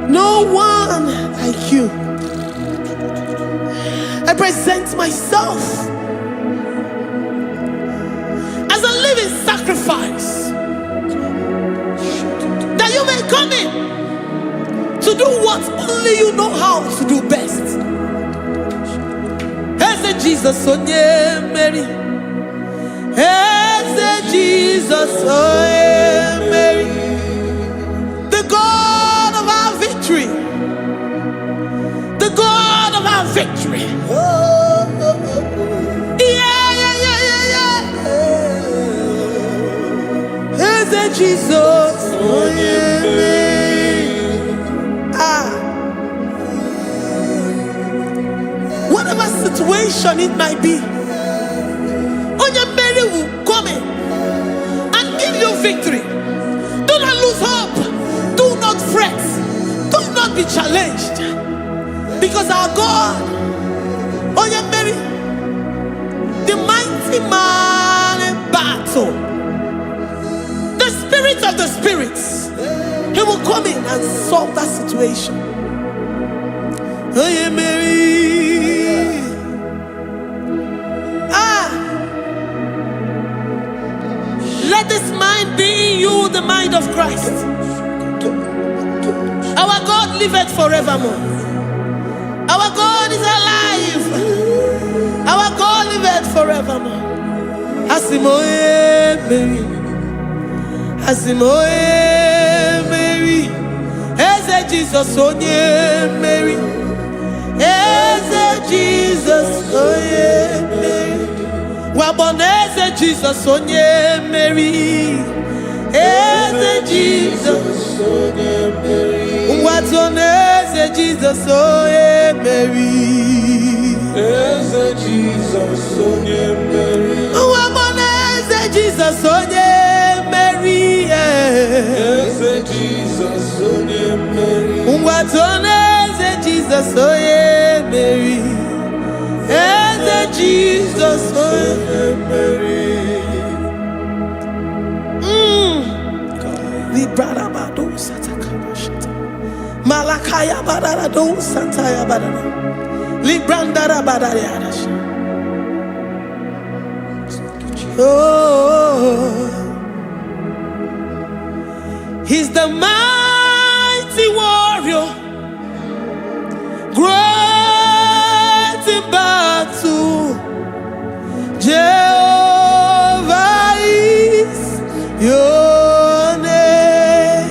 No no one like you. I present myself as a living sacrifice, that you may come in to do what only you know how to do best. Eze Jesus, oh yeah, Mary. Eze Jesus, oh yeah, Mary. The God of our victory. The God of our victory. Eze Jesus, oh yeah, Mary. Whatever situation it might be, Onya Mary will come in and give you victory. Do not lose hope. Do not fret. Do not be challenged. Because our God, Onya Mary, the mighty man in battle, the spirit of the spirits, he will come in and solve that situation. Onya Mary. Let this mind be in you, the mind of Christ. Our God liveth forevermore. Our God is alive. Our God liveth forevermore. Asimoye Mary. Asimoye Mary. Eze Jesus onye Mary. Eze Jesus onye Mary. Waboneze Jesus onye Mary. Eze Jesus onye Mary. Watoneze Jesus onye Mary. Eze Jesus onye Mary. Waboneze Jesus onye Mary. Eze Jesus onye Mary. Watoneze Jesus onye Mary. Eze Jesus onye Mary. Librada bado satakaba shata. Malakaya badara do sataya badara. Librandara badara yadash. Oh, he's the mighty warrior, great in battle. Jehovah is your name.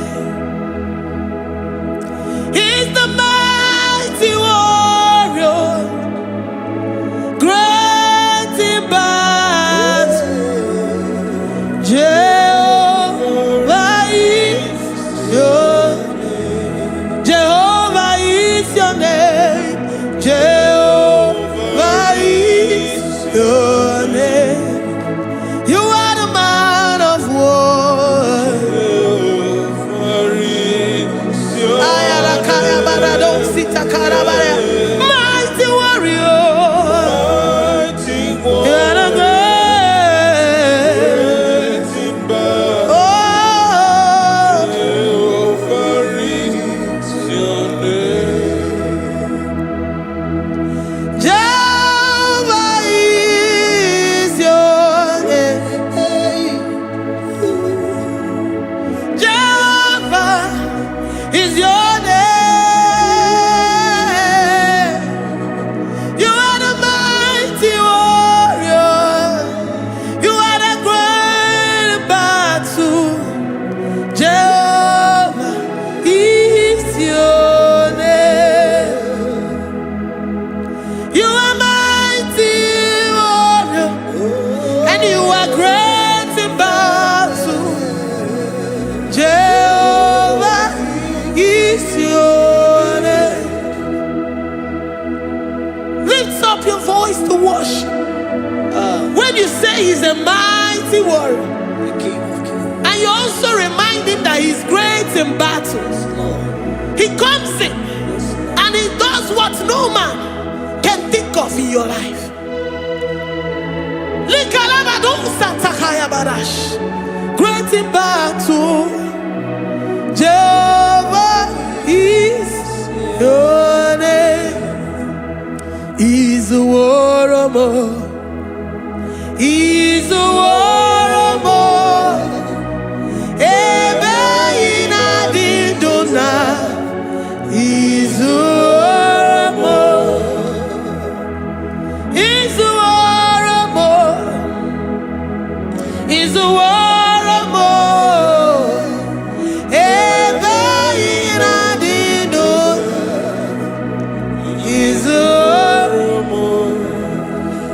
He's the mighty warrior, great in battle. Jehovah is your name. Jehovah is your name. Jehovah is your name. You are the man of war. Mighty warrior. You are the great. Oh, Jehovah is your name. Jehovah is your name. You are the mighty warrior. You are the great battle. Jehovah is your name. You are mighty warrior, and you are great in battle. Jehovah is your name. Lift up your voice to worship. When you say he's a mighty warrior, and you also remind him that he's great in battles, he comes in and he does what no man can think of in your life. Great in battle, Jehovah is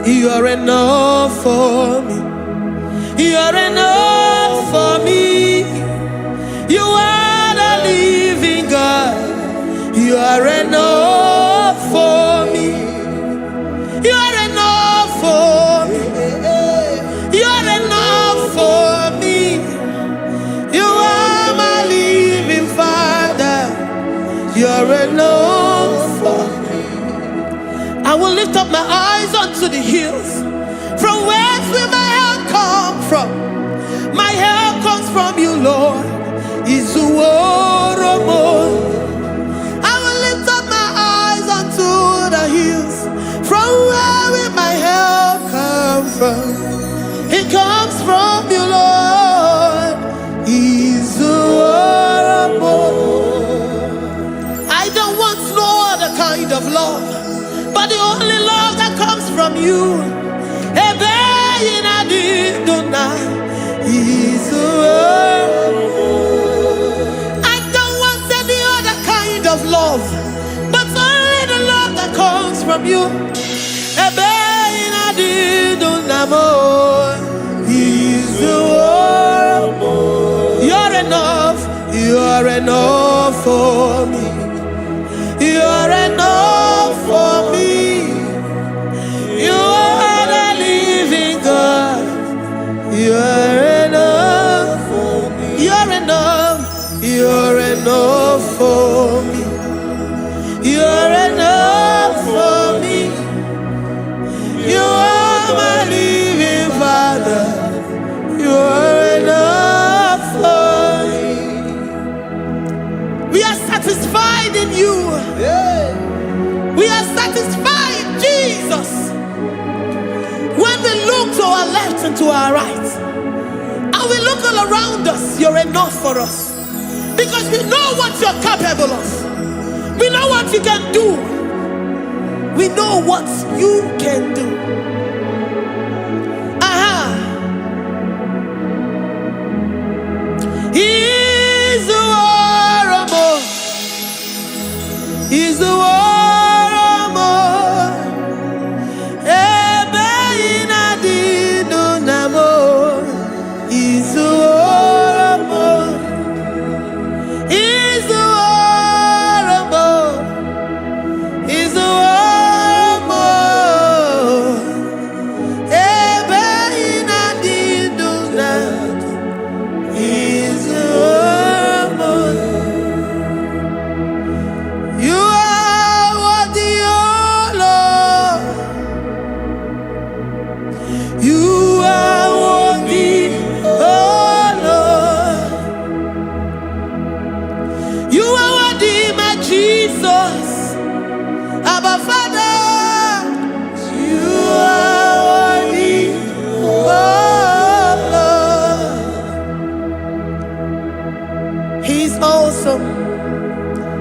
You are enough for me. You are enough for me. You are the living God. You are enough for me. You are enough for me. You are enough for me. You are my living Father. You are enough for me. I will lift up my eyes unto the hills. From whence will my help come from? My help comes from you, Lord. Izuoromo. I will lift up my eyes unto the hills. From where will my help come from? It comes from you, Lord. Izuoromo. I don't want no other kind of love, but the only love that comes from you. I don't want any other kind of love, but only the love that comes from you. You're enough. You're enough for me. You're enough for me. You are the living God. You're enough for me. You're enough. You're enough for me. You're enough for me. You are my living Father. You're enough for me. We are satisfied in you. We are satisfied, Jesus. When we look to our left and to our right, and we look all around us, you're enough for us. Because we know what you're capable of. We know what you can do. We know what you can do. He's the war. He's the war.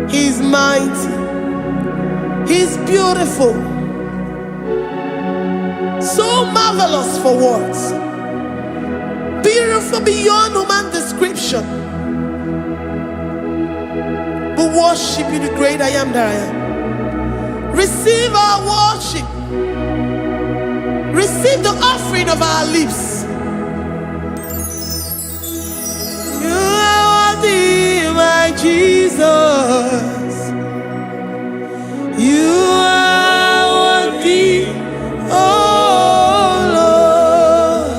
He's mighty. He's beautiful. So marvelous for words. Beautiful beyond human description. We worship you, the great I am that I am. Receive our worship. Receive the offering of our lips. You are worthy, my Jesus. You are worthy, oh Lord.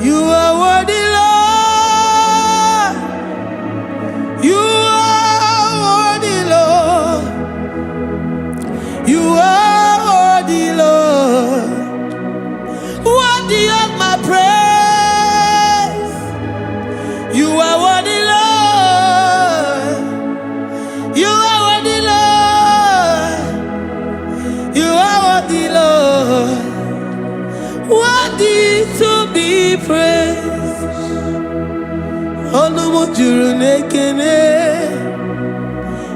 You are worthy, Lord. You are worthy, Lord. You are worthy, Lord. Worthy of my praise. You are worthy, Lord.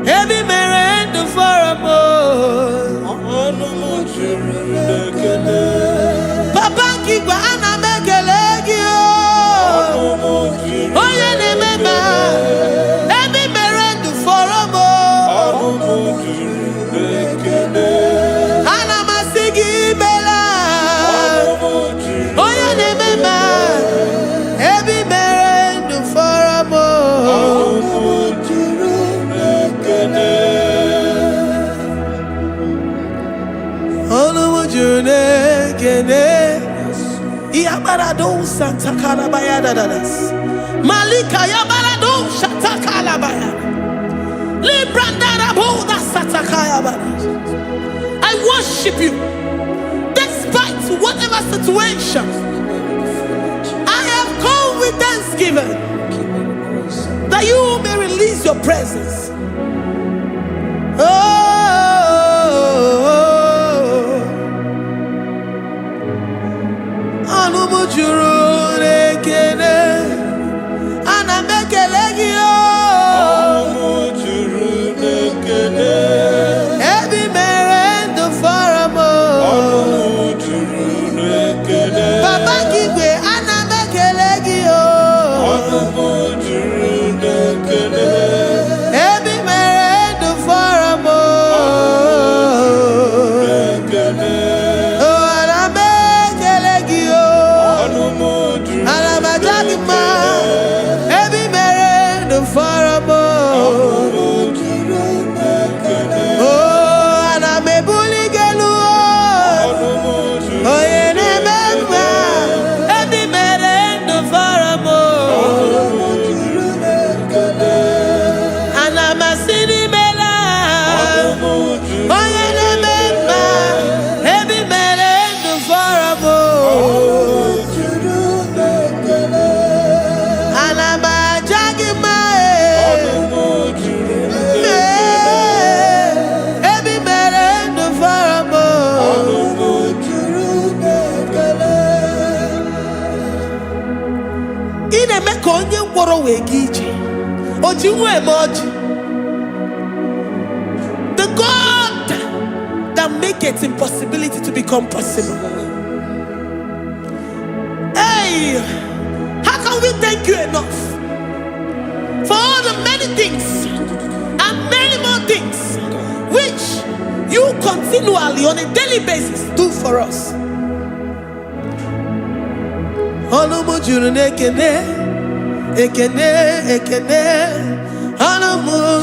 Ebi merendo for a Papa Kigwa ana mekelegi Oye ne mema Ebi merendo for a Ana masigi bela Oye ne mema Ebi merendo for a Yabarado Santa Calabaya dadas. Malika Yabarado Shatakalabaya. Librandara Boda Satakaya. I worship you despite whatever situation. I have come with thanksgiving that you may release your presence. The God that makes impossibility to become possible. Hey, how can we thank you enough for all the many things and many more things which you continually on a daily basis do for us? Ekene, ekene, anamu